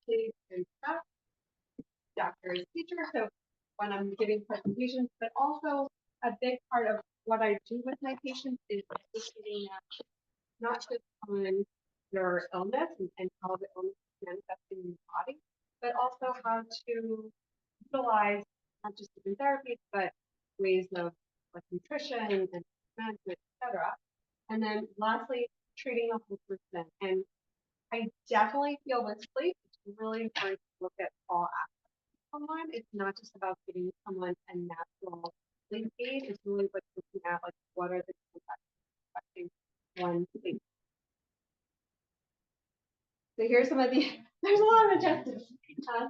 Please and stuff. Doctor is teacher, so when I'm giving presentations, but also a big part of what I do with my patients is educating them not just on their illness and how the illness is manifesting in the body, but also how to utilize not just different therapies, but ways of like nutrition and management, etc. And then lastly, treating a whole person. And I definitely feel with sleep, it's really important to look at all aspects of someone. It's not just about giving someone a natural sleep aid. It's really like looking at like what are the factors affecting one sleep. So here's some of the, there's a lot of objectives.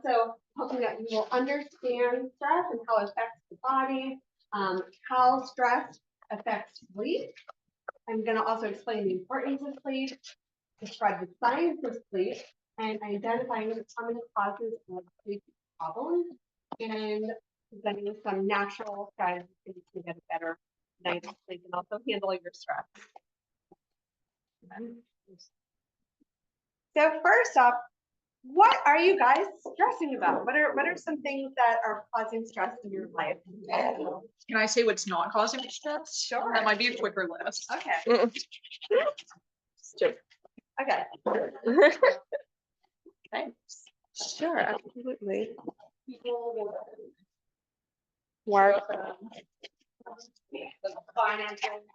So hoping that you will understand stress and how it affects the body, how stress affects sleep. I'm going to also explain the importance of sleep, describe the science of sleep, and identifying the common causes of sleep problems, and presenting some natural strategies to get a better night's sleep and also handle your stress. So first off, what are you guys stressing about? What are some things that are causing stress in your life? Can I say what's not causing me stress? Sure. That might be a quicker list. Okay. Okay. Okay. Sure, absolutely. Work.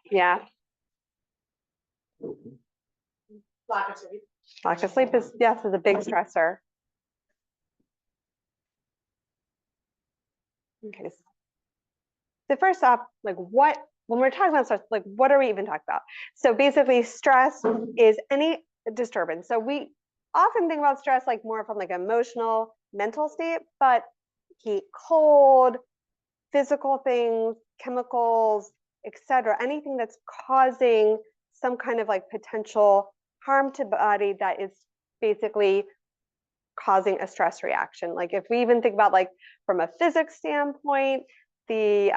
Yeah. Lack of sleep. Lack of sleep is, yes, is a big stressor. Okay. So first off, like when we're talking about stress, like what are we even talking about? So basically stress is any disturbance. So we often think about stress like more from like emotional, mental state, but heat, cold, physical things, chemicals, etc. Anything that's causing some kind of like potential harm to the body that is basically causing a stress reaction. Like if we even think about like from a physics standpoint, the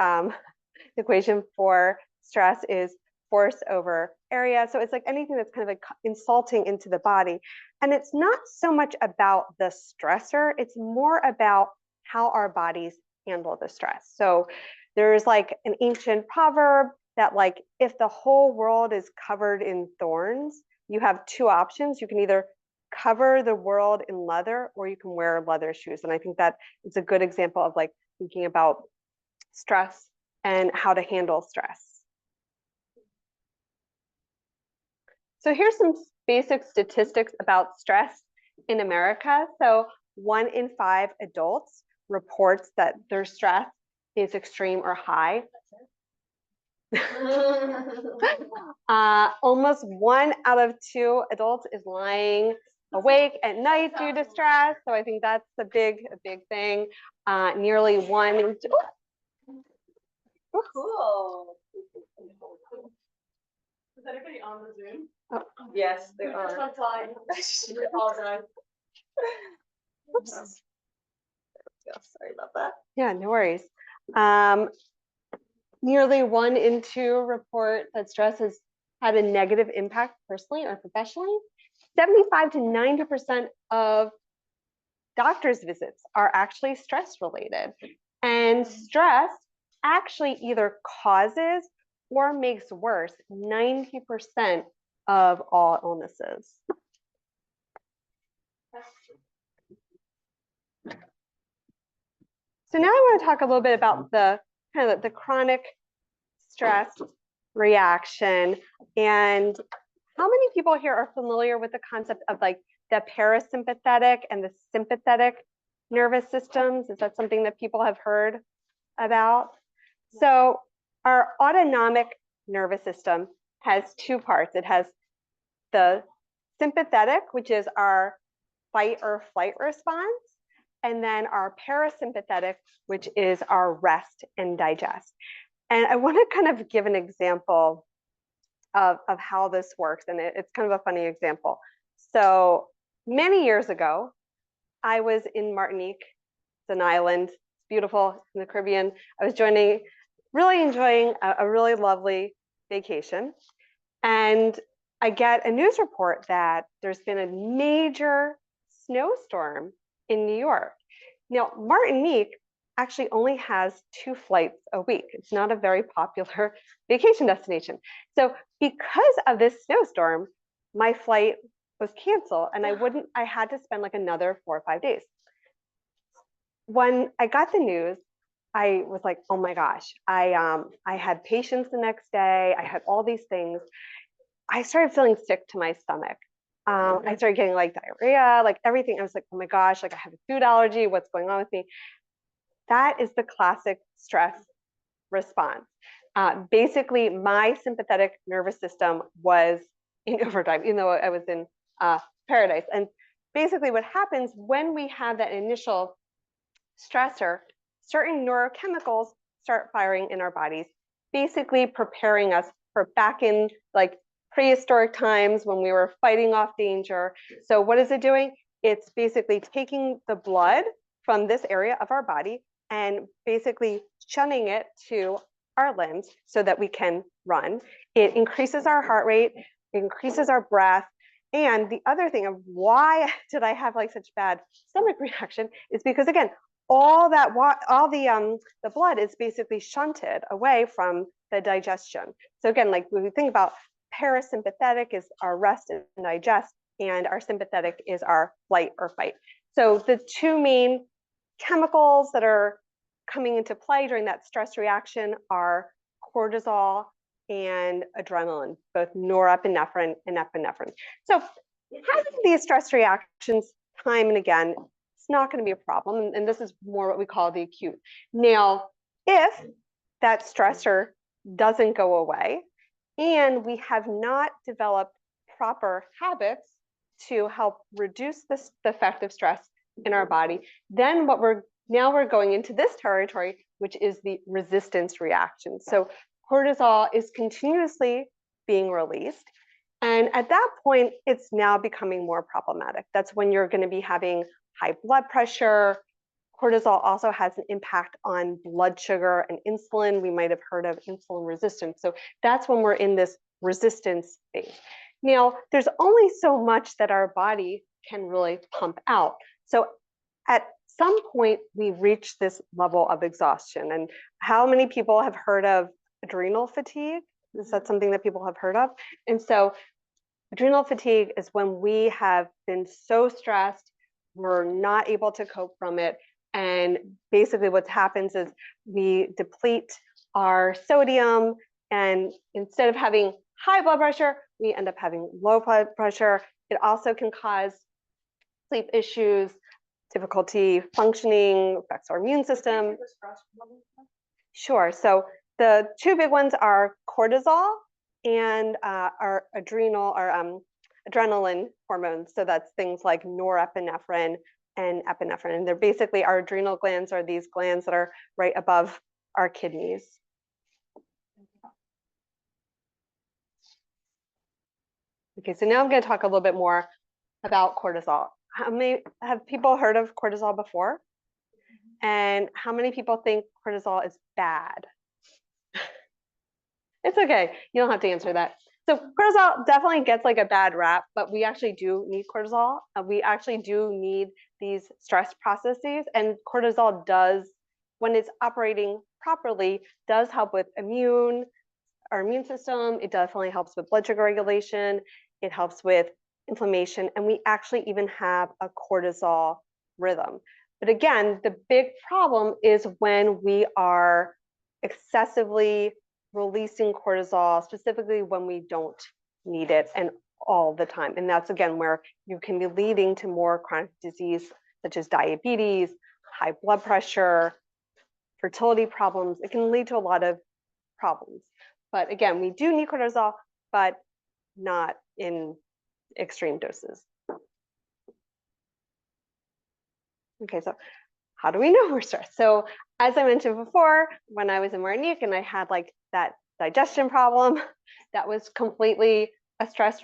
equation for stress is force over area. So it's like anything that's kind of like insulting into the body. And it's not so much about the stressor, it's more about how our bodies handle the stress. So there's like an ancient proverb that like if the whole world is covered in thorns, you have two options. You can either cover the world in leather or you can wear leather shoes. And I think that is a good example of like thinking about stress and how to handle stress. So here's some basic statistics about stress in America. So 1 in 5 adults reports that their stress is extreme or high. Almost 1 out of 2 adults is lying awake at night due to stress. So I think that's a big thing. Nearly 1 in 2. Cool. Is anybody on the Zoom? Oh. Yes, they are. I'm flying. I apologize. Oops. Yeah, sorry about that. Yeah, no worries. Nearly 1 in 2 report that stress has had a negative impact personally or professionally. 75 to 90% of doctor's visits are actually stress related. And stress actually either causes or makes worse 90% of all illnesses. So now I want to talk a little bit about the kind of the chronic stress reaction and how many people here are familiar with the concept of like the parasympathetic and the sympathetic nervous systems? Is that something that people have heard about? So our autonomic nervous system has 2 parts. It has the sympathetic, which is our fight or flight response, and then our parasympathetic, which is our rest and digest. And I want to kind of give an example of how this works, and it's kind of a funny example. So many years ago, I was in Martinique. It's an island, it's beautiful in the Caribbean. I was really enjoying a really lovely vacation. And I get a news report that there's been a major snowstorm in New York. Now, Martinique actually only has 2 flights a week. It's not a very popular vacation destination. So because of this snowstorm, my flight was canceled and I had to spend like another 4 or 5 days. When I got the news, I was like, oh my gosh, I had patients the next day. I had all these things. I started feeling sick to my stomach. I started getting like diarrhea, like everything. I was like, oh my gosh, like I have a food allergy. What's going on with me? That is the classic stress response. Basically, my sympathetic nervous system was in overdrive, even though I was in paradise. And basically what happens when we have that initial stressor, certain neurochemicals start firing in our bodies, basically preparing us for back in like prehistoric times when we were fighting off danger. So what is it doing? It's basically taking the blood from this area of our body and basically shunning it to our limbs so that we can run. It increases our heart rate, increases our breath. And the other thing of why did I have like such bad stomach reaction is because again, all the blood is basically shunted away from the digestion. So again, like when we think about parasympathetic is our rest and digest, and our sympathetic is our flight or fight. So the 2 main chemicals that are coming into play during that stress reaction are cortisol and adrenaline, both norepinephrine and epinephrine. So having these stress reactions time and again, it's not going to be a problem. And this is more what we call the acute. Now, if that stressor doesn't go away and we have not developed proper habits to help reduce the effect of stress in our body, then we're going into this territory, which is the resistance reaction. So cortisol is continuously being released. And at that point, it's now becoming more problematic. That's when you're going to be having high blood pressure. Cortisol also has an impact on blood sugar and insulin. We might have heard of insulin resistance. So that's when we're in this resistance phase. Now, there's only so much that our body can really pump out. So at some point, we reach this level of exhaustion. And how many people have heard of adrenal fatigue? Is that something that people have heard of? And so adrenal fatigue is when we have been so stressed, we're not able to cope from it. And basically what happens is we deplete our sodium, and instead of having high blood pressure, we end up having low blood pressure. It also can cause sleep issues, difficulty functioning, affects our immune system. Sure. So the 2 big ones are cortisol and our adrenaline hormones. So that's things like norepinephrine and epinephrine. And they're basically, our adrenal glands are these glands that are right above our kidneys. Okay, so now I'm going to talk a little bit more about cortisol. How many have people heard of cortisol before? And how many people think cortisol is bad? It's okay. You don't have to answer that. So cortisol definitely gets like a bad rap, but we actually do need cortisol. We actually do need these stress processes, and cortisol does, when it's operating properly, does help with our immune system. It definitely helps with blood sugar regulation. It helps with inflammation, and we actually even have a cortisol rhythm. But again, the big problem is when we are excessively releasing cortisol, specifically when we don't need it and all the time. And that's again where you can be leading to more chronic disease such as diabetes, high blood pressure, fertility problems. It can lead to a lot of problems. But again, we do need cortisol, but not in extreme doses. Okay, so how do we know we're stressed? So as I mentioned before, when I was in Martinique and I had like that digestion problem, that was completely a stress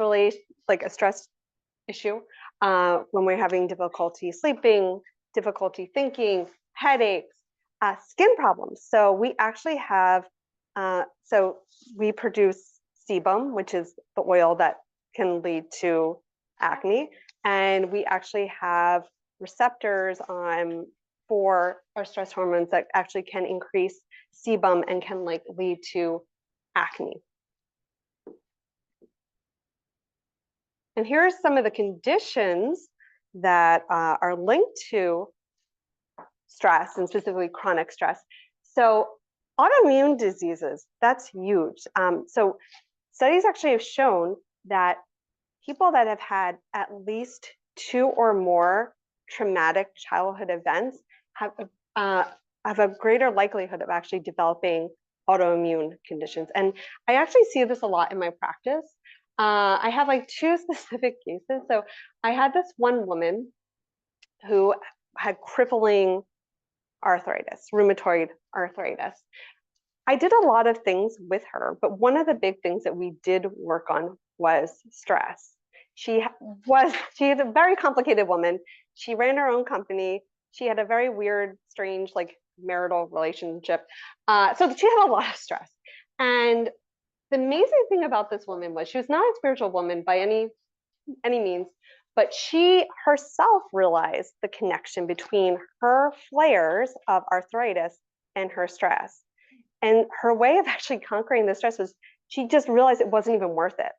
issue. When we're having difficulty sleeping, difficulty thinking, headaches, skin problems. So we actually have, so we produce sebum, which is the oil that can lead to acne. And we actually have receptors for our stress hormones that actually can increase sebum and can like lead to acne. And here are some of the conditions that are linked to stress, and specifically chronic stress. So autoimmune diseases, that's huge. So studies actually have shown that people that have had at least 2 or more traumatic childhood events have a greater likelihood of actually developing autoimmune conditions. And I actually see this a lot in my practice. I have like 2 specific cases. So I had this one woman who had crippling arthritis, rheumatoid arthritis. I did a lot of things with her, but one of the big things that we did work on was stress. She's a very complicated woman. She ran her own company. She had a very weird, strange, like marital relationship. So she had a lot of stress. And the amazing thing about this woman was she was not a spiritual woman by any means, but she herself realized the connection between her flares of arthritis and her stress. And her way of actually conquering the stress was she just realized it wasn't even worth it.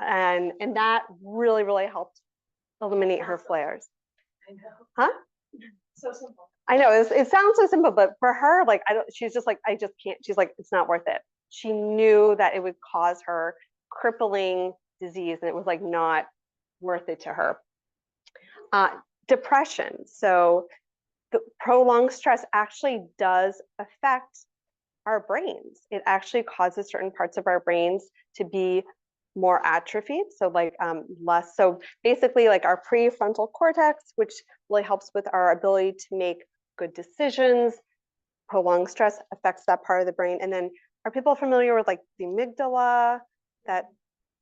And that really, really helped eliminate her flares. I know. Huh? So simple. I know it sounds so simple, but for her, like, she's just like, I just can't. She's like, it's not worth it. She knew that it would cause her crippling disease, and it was like not worth it to her. Depression. So the prolonged stress actually does affect our brains. It actually causes certain parts of our brains to be more atrophied. So like less, so basically like our prefrontal cortex, which really helps with our ability to make good decisions. Prolonged stress affects that part of the brain. And then are people familiar with like the amygdala?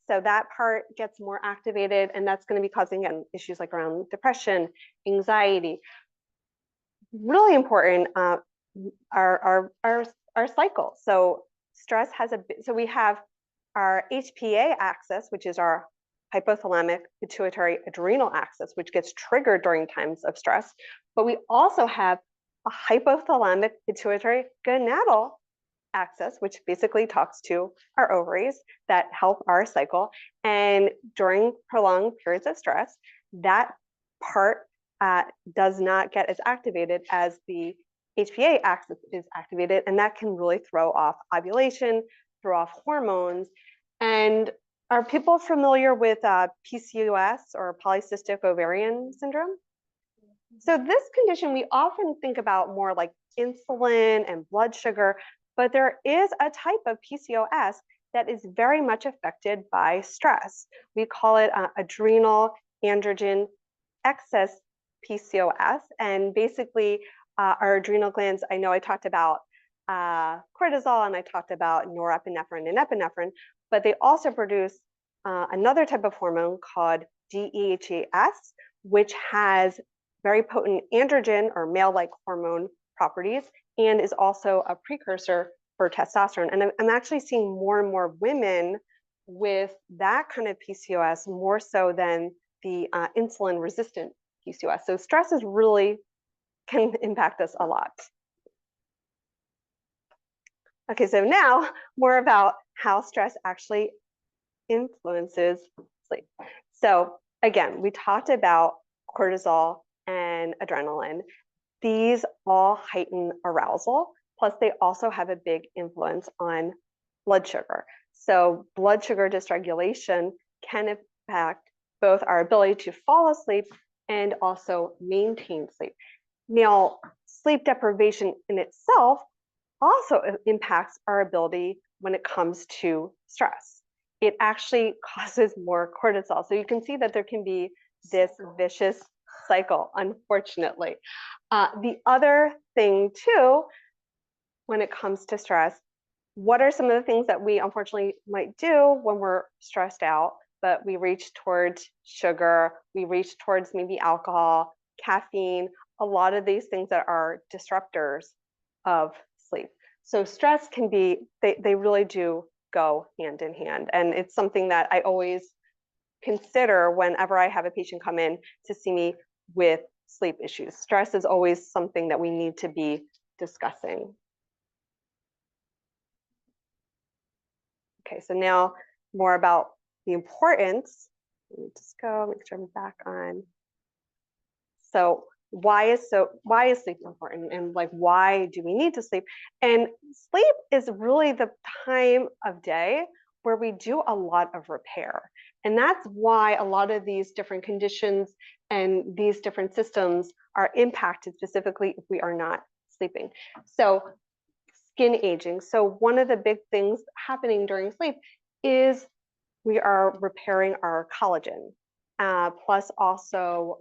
So that part gets more activated, and that's going to be causing, again, issues like around depression, anxiety. Really important, our cycle. So stress has so we have our HPA axis, which is our hypothalamic pituitary adrenal axis, which gets triggered during times of stress. But we also have a hypothalamic pituitary gonadal axis, which basically talks to our ovaries that help our cycle. And during prolonged periods of stress, that part does not get as activated as the HPA axis is activated, and that can really throw off ovulation, throw off hormones. And are people familiar with PCOS or polycystic ovarian syndrome? So this condition, we often think about more like insulin and blood sugar, but there is a type of PCOS that is very much affected by stress. We call it adrenal androgen excess PCOS. And basically, our adrenal glands, I know I talked about cortisol and I talked about norepinephrine and epinephrine, but they also produce another type of hormone called DHEAS, which has very potent androgen or male-like hormone properties and is also a precursor for testosterone. And I'm actually seeing more and more women with that kind of PCOS more so than the insulin resistant PCOS. So stress is really can impact us a lot. Okay, so now more about how stress actually influences sleep. So again, we talked about cortisol and adrenaline. These all heighten arousal, plus they also have a big influence on blood sugar. So blood sugar dysregulation can impact both our ability to fall asleep and also maintain sleep. Now, sleep deprivation in itself also impacts our ability when it comes to stress. It actually causes more cortisol. So you can see that there can be this vicious cycle, unfortunately. The other thing too, when it comes to stress, what are some of the things that we unfortunately might do when we're stressed out, but we reach towards sugar, we reach towards maybe alcohol, caffeine, a lot of these things that are disruptors of sleep. So stress can be, they really do go hand in hand. And it's something that I always consider whenever I have a patient come in to see me with sleep issues. Stress is always something that we need to be discussing. Okay, so now more about the importance. Let me just go make sure I'm back on. So why is sleep important, and like why do we need to sleep? And sleep is really the time of day where we do a lot of repair. And that's why a lot of these different conditions and these different systems are impacted specifically if we are not sleeping. So skin aging. So one of the big things happening during sleep is we are repairing our collagen, plus also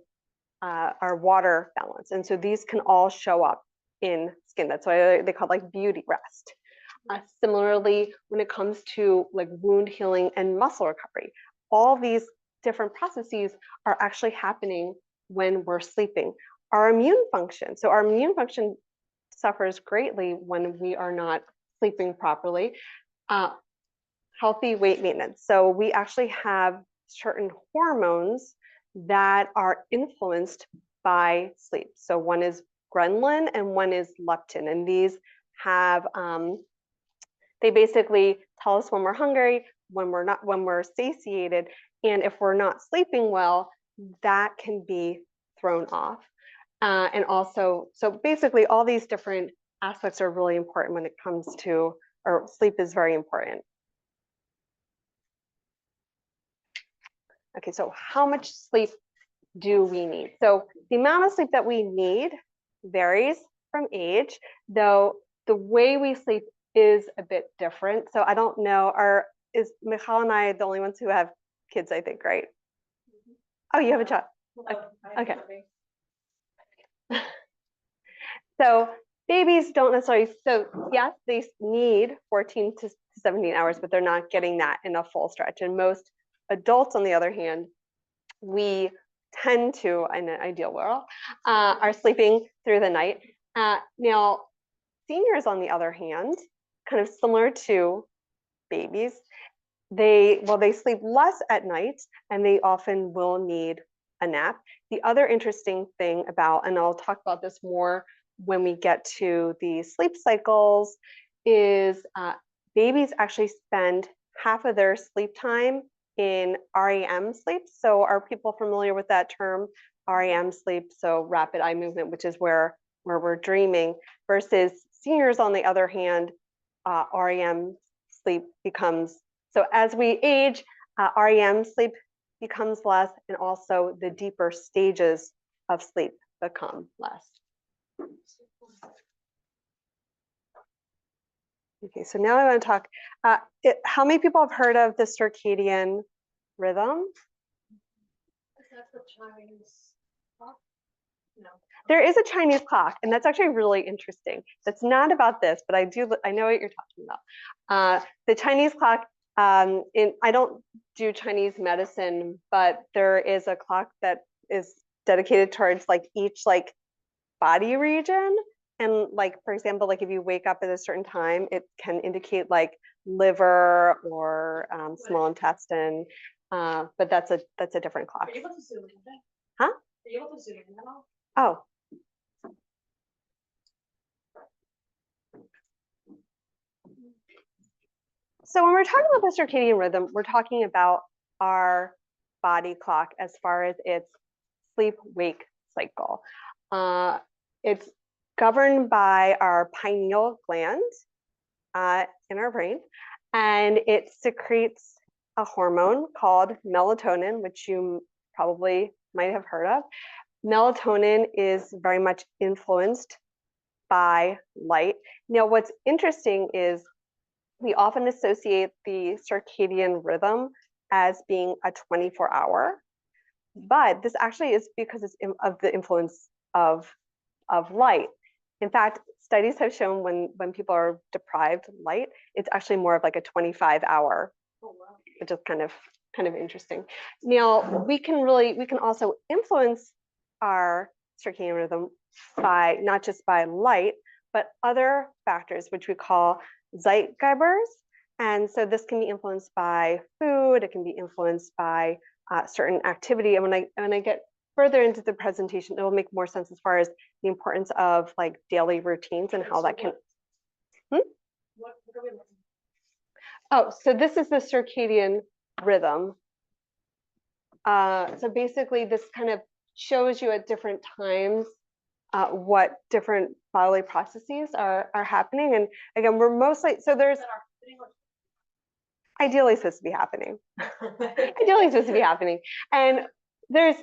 our water balance. And so these can all show up in skin. That's why they call it like beauty rest. Similarly, when it comes to like wound healing and muscle recovery, all these different processes are actually happening when we're sleeping. Our immune function, so our immune function suffers greatly when we are not sleeping properly. Healthy weight maintenance. So we actually have certain hormones that are influenced by sleep. So one is ghrelin and one is leptin, and these have they basically tell us when we're hungry, when we're satiated, and if we're not sleeping well, that can be thrown off. And also, so basically all these different aspects are really important when it comes to, or sleep is very important. Okay, so how much sleep do we need? So the amount of sleep that we need varies from age, though the way we sleep is a bit different. So I don't know, is Michal and I the only ones who have kids, I think, right? Oh, you have a child. Okay. So babies don't necessarily, so yes, they need 14 to 17 hours, but they're not getting that in a full stretch. And most adults, on the other hand, we tend to, in an ideal world, are sleeping through the night. Now, seniors, on the other hand, kind of similar to babies, they sleep less at night and they often will need a nap. The other interesting thing about, and I'll talk about this more when we get to the sleep cycles, is babies actually spend half of their sleep time in REM sleep. So are people familiar with that term, REM sleep? So rapid eye movement, which is where we're dreaming, versus seniors, on the other hand, REM sleep becomes, so as we age, REM sleep becomes less, and also the deeper stages of sleep become less. Okay, so now I want to talk, how many people have heard of the circadian rhythm? Is that the Chinese clock? No. There is a Chinese clock, and that's actually really interesting. That's not about this, but I know what you're talking about. The Chinese clock, I don't do Chinese medicine, but there is a clock that is dedicated towards like each like body region. And like, for example, like if you wake up at a certain time, it can indicate like liver or small intestine. But that's a different clock. Are you able to zoom in? Huh? Are you able to zoom in at all? Oh. So when we're talking about the circadian rhythm, we're talking about our body clock as far as its sleep-wake cycle. It's governed by our pineal gland in our brain, and it secretes a hormone called melatonin, which you probably might have heard of. Melatonin is very much influenced by light. Now, what's interesting is we often associate the circadian rhythm as being a 24-hour, but this actually is because it's of the influence of light. In fact, studies have shown when people are deprived light, it's actually more of like a 25-hour, which is kind of interesting. Now, we can also influence our circadian rhythm by not just by light, but other factors, which we call Zeitgebers. And so this can be influenced by food, it can be influenced by certain activity. And when I get further into the presentation, it will make more sense as far as the importance of like daily routines and how that can. What are we looking Oh, so this is the circadian rhythm. So basically this kind of shows you at different times what different bodily processes are happening. And again, we're mostly, so there's at? Our fitting or- ideally supposed to be happening. Ideally supposed to be happening. And there's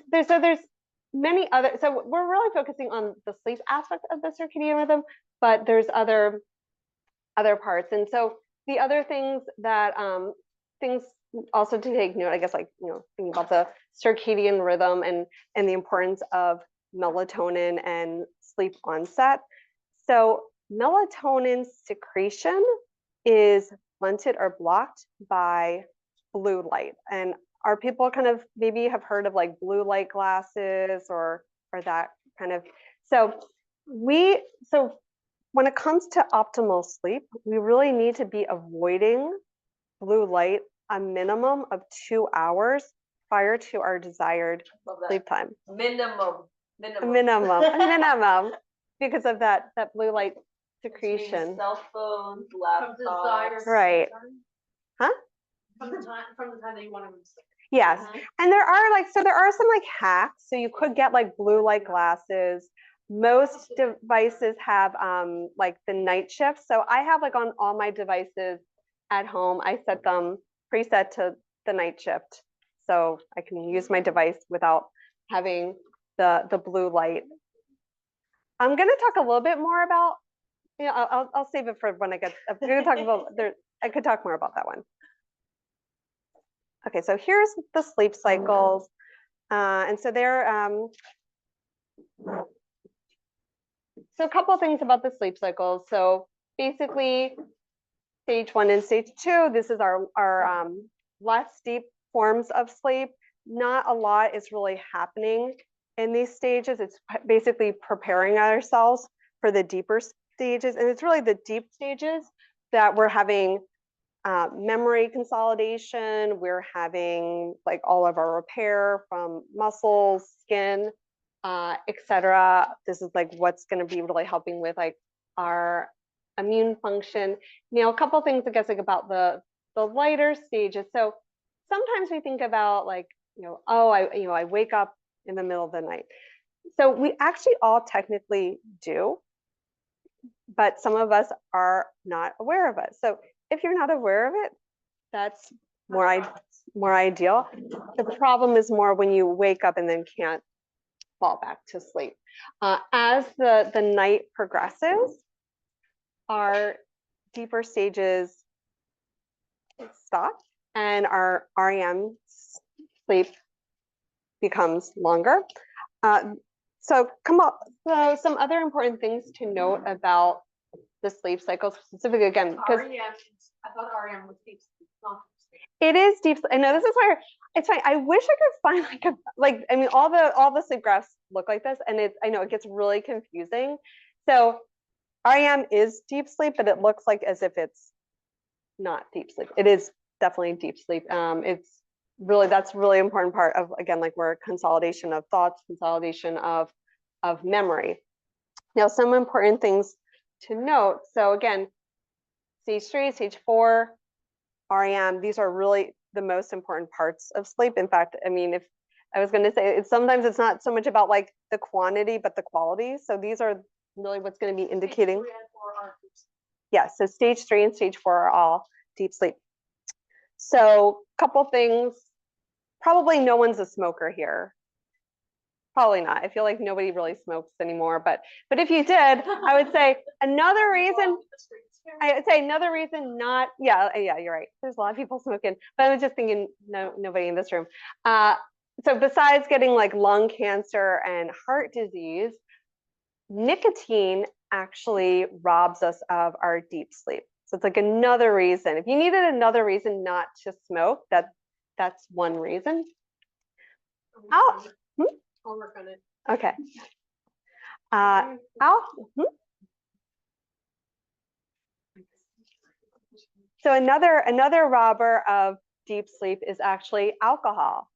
many other, so we're really focusing on the sleep aspect of the circadian rhythm, but there's other parts. And so the other things that things also to take note, I guess, like, you know, thinking about the circadian rhythm and the importance of melatonin and sleep onset. So melatonin secretion is blunted or blocked by blue light. And are people kind of maybe have heard of like blue light glasses or that kind of, so when it comes to optimal sleep, we really need to be avoiding blue light a minimum of 2 hours prior to our desired sleep time. Minimum. A minimum, because of that blue light secretion. Cell phones, From desire. laptops. Right. Huh? From the time that you want to sleep. Yes, and there are some like hacks. So you could get like blue light glasses. Most devices have like the night shift. So I have like on all my devices at home, I set them preset to the night shift. So I can use my device without having the blue light. I'm gonna talk a little bit more about, you know, I'll save it for when I get, I'm gonna talk about there, I could talk more about that one. Okay, so here's the sleep cycles. And so they're, so a couple of things about the sleep cycles. So basically, stage 1 and stage 2, this is our less deep forms of sleep. Not a lot is really happening in these stages. It's basically preparing ourselves for the deeper stages. And it's really the deep stages that we're having memory consolidation. We're having like all of our repair from muscles, skin, etc. This is like what's going to be really helping with like our immune function. You know, a couple things I guess like about the lighter stages. So sometimes we think about like, you know, oh, I wake up in the middle of the night. So we actually all technically do, but some of us are not aware of it. So if you're not aware of it, that's more ideal. The problem is more when you wake up and then can't fall back to sleep. As the night progresses, our deeper stages stop and our REM sleep becomes longer. So some other important things to note about the sleep cycle specifically, again, because I thought REM was deep sleep, not sleep. it is deep. I know this is where it's fine. I wish I could find I mean, all the sleep graphs look like this, and I know it gets really confusing. So REM is deep sleep, but it looks like as if it's not deep sleep. It is definitely deep sleep. It's really, that's really important part of, again, like we're consolidation of thoughts, consolidation of memory. Now, some important things to note. So again, stage 3, stage 4, REM, these are really the most important parts of sleep. In fact, I mean, if I was going to say, sometimes it's not so much about like the quantity, but the quality. So these are really what's going to be indicating. Yes, so stage 3 and stage 4 are all deep sleep. So a couple things, probably no one's a smoker here. Probably not. I feel like nobody really smokes anymore, but if you did, I would say another reason not, yeah, you're right. There's a lot of people smoking, but I was just thinking, nobody in this room. So besides getting like lung cancer and heart disease, nicotine actually robs us of our deep sleep. So it's like another reason. If you needed another reason not to smoke, that's one reason. Oh, I'll work on it. okay. So another robber of deep sleep is actually alcohol.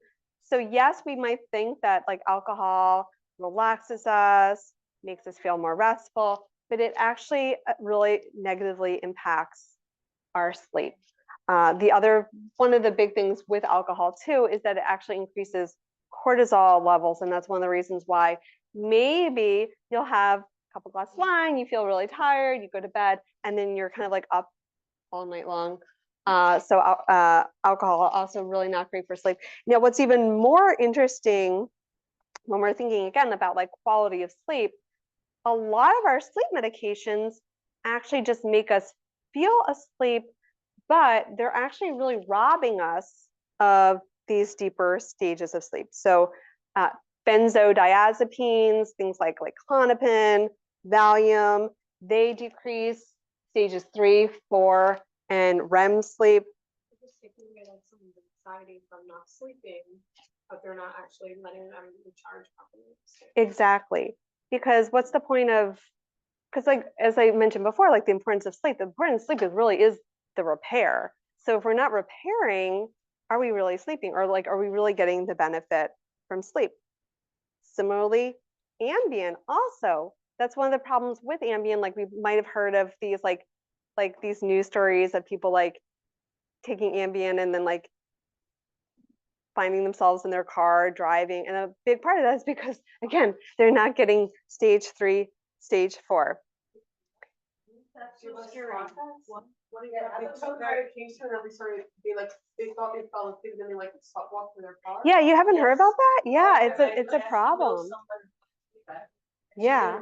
So yes, we might think that like alcohol relaxes us, makes us feel more restful, but it actually really negatively impacts our sleep. One of the big things with alcohol too is that it actually increases cortisol levels, and that's one of the reasons why maybe you'll have a couple glasses of wine, you feel really tired, you go to bed, and then you're kind of like up all night long. Alcohol also really not great for sleep. Now, what's even more interesting when we're thinking again about like quality of sleep, a lot of our sleep medications actually just make us feel asleep, but they're actually really robbing us of these deeper stages of sleep. So benzodiazepines, things like Klonopin, Valium, they decrease stages 3, 4, and REM sleep. Just taking away like some of the anxiety from not sleeping, but they're not actually letting them recharge properly. Exactly. Because what's the point of, because like, as I mentioned before, like the importance of sleep, the importance of sleep is the repair. So if we're not repairing, are we really sleeping? Or like, are we really getting the benefit from sleep? Similarly, Ambien also, that's one of the problems with Ambien. Like we might have heard of these like these news stories of people like taking Ambien and then like finding themselves in their car driving. And a big part of that is because, again, they're not getting stage 3, stage 4. That's so scary. What do you got? They took medication and they thought they fell asleep, then they like stopped walking their car. Yeah, you haven't heard about that? Yeah, it's a problem. Yeah.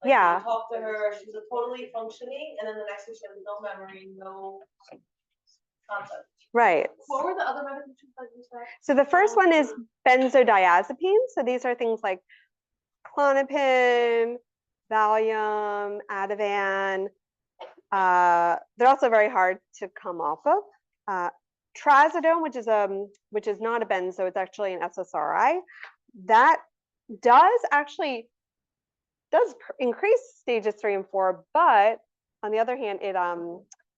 Yeah. I talked to her, she was totally functioning, and then the next week she had no memory, no concept. Right. What were the other medications that you said? So the first one is benzodiazepines. So these are things like Klonopin, Valium, Ativan. They're also very hard to come off of. Trazodone, which is not a benzo, it's actually an SSRI. That does increase stages 3 and 4, but on the other hand, it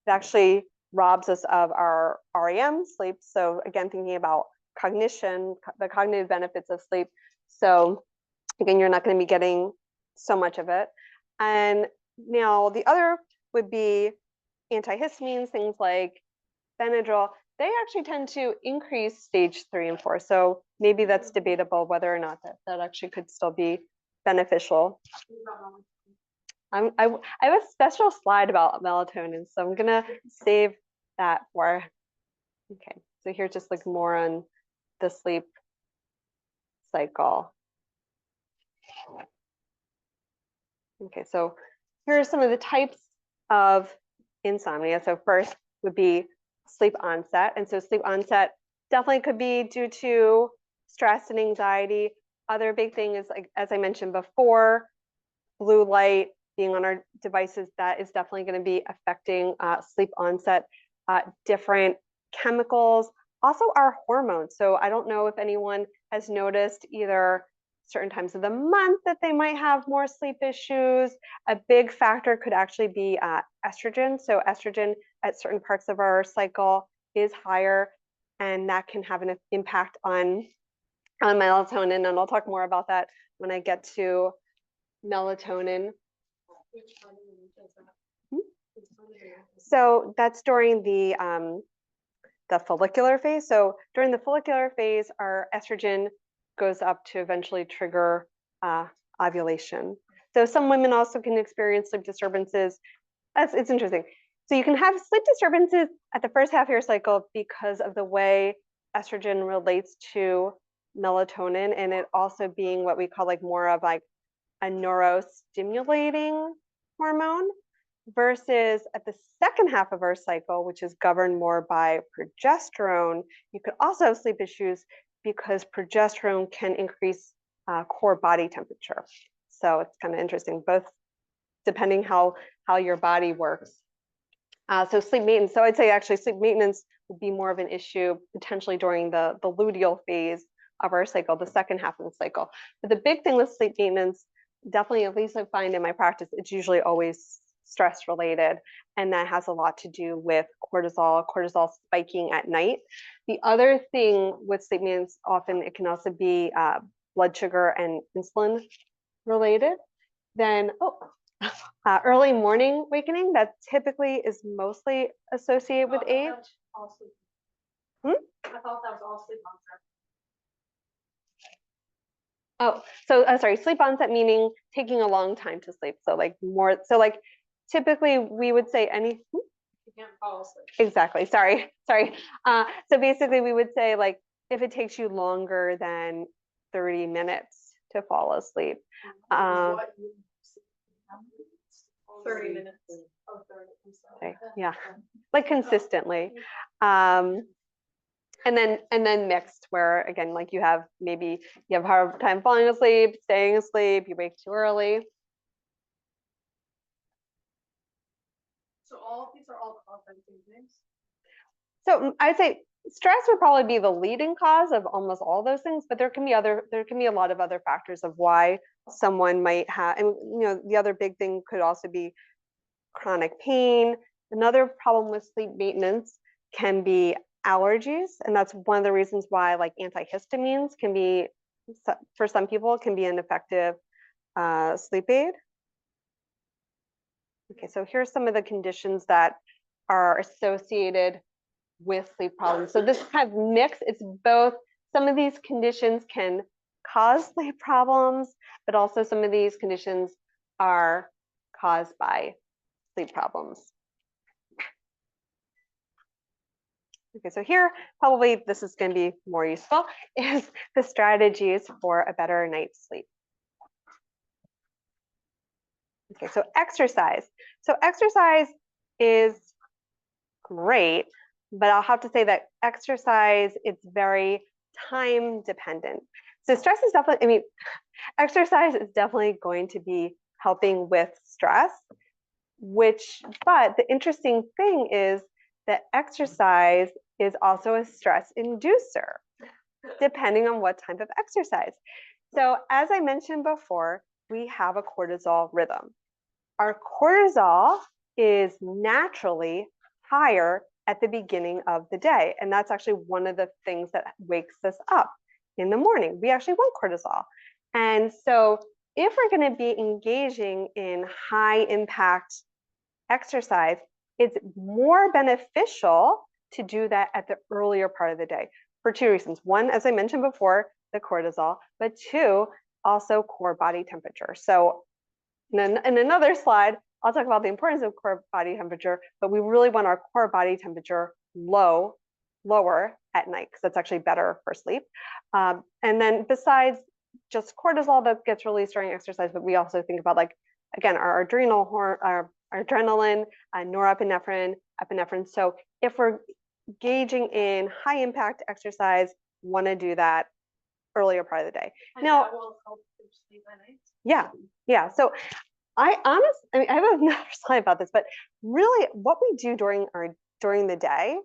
actually robs us of our REM sleep. So again, thinking about cognition, the cognitive benefits of sleep. So again, you're not going to be getting so much of it. And now the other would be antihistamines, things like Benadryl. They actually tend to increase stage 3 and 4. So maybe that's debatable whether or not that actually could still be beneficial. I have a special slide about melatonin, so I'm gonna save that for. Okay, so here's just like more on the sleep cycle. Okay, so here are some of the types of insomnia. So first would be sleep onset, and so sleep onset definitely could be due to stress and anxiety. Other big thing is, like as I mentioned before, blue light being on our devices, that is definitely going to be affecting sleep onset. Different chemicals, also our hormones. So I don't know if anyone has noticed either certain times of the month that they might have more sleep issues. A big factor could actually be estrogen. So estrogen at certain parts of our cycle is higher, and that can have an impact on melatonin. And I'll talk more about that when I get to melatonin. So that's during the follicular phase. So during the follicular phase, our estrogen goes up to eventually trigger ovulation. So some women also can experience sleep disturbances. It's interesting. So you can have sleep disturbances at the first half of your cycle because of the way estrogen relates to melatonin, and it also being what we call like more of like a neurostimulating hormone, versus at the second half of our cycle, which is governed more by progesterone. You could also have sleep issues because progesterone can increase core body temperature. So it's kind of interesting, both depending how your body works. So sleep maintenance. So I'd say actually sleep maintenance would be more of an issue potentially during the luteal phase of our cycle, the second half of the cycle. But the big thing with sleep maintenance, definitely, at least I find in my practice, it's usually always stress related, and that has a lot to do with cortisol spiking at night. The other thing with sleep maintenance, often it can also be blood sugar and insulin related. Then, early morning awakening, that typically is mostly associated with age. I thought that was all sleep onset. Oh, so sorry, sleep onset meaning taking a long time to sleep. So like typically we would say You can't fall asleep. exactly. Sorry. So basically we would say like if it takes you longer than 30 minutes to fall asleep. What you- how many minutes? 30 minutes. Oh, 30, I'm sorry. Okay, yeah, like consistently. And then mixed, where again, like you have a hard time falling asleep, staying asleep, you wake too early. So all of these are all compensating things. So I'd say stress would probably be the leading cause of almost all those things, but there can be a lot of other factors of why someone might have, and the other big thing could also be chronic pain. Another problem with sleep maintenance can be allergies, and that's one of the reasons why like antihistamines can be, for some people, can be an effective sleep aid. Okay, so here's some of the conditions that are associated with sleep problems. So this kind of mix, it's both, some of these conditions can cause sleep problems, but also some of these conditions are caused by sleep problems. Okay, so here, probably this is going to be more useful, is the strategies for a better night's sleep. Okay, so exercise. So exercise is great, but I'll have to say that exercise, it's very time dependent. So stress is definitely, exercise is definitely going to be helping with stress, but the interesting thing is that exercise is also a stress inducer, depending on what type of exercise. So as I mentioned before, we have a cortisol rhythm. Our cortisol is naturally higher at the beginning of the day. And that's actually one of the things that wakes us up in the morning. We actually want cortisol. And so if we're going to be engaging in high impact exercise, it's more beneficial to do that at the earlier part of the day for two reasons. One, as I mentioned before, the cortisol, but two, also core body temperature. So in another slide, I'll talk about the importance of core body temperature, but we really want our core body temperature lower at night, because that's actually better for sleep. And then besides just cortisol that gets released during exercise, but we also think about, like, again, our adrenaline, norepinephrine, epinephrine. So if we're engaging in high impact exercise, want to do that earlier part of the day. And Now, that will help you sleep at night. yeah. So I have another slide about this, but really what we do during the day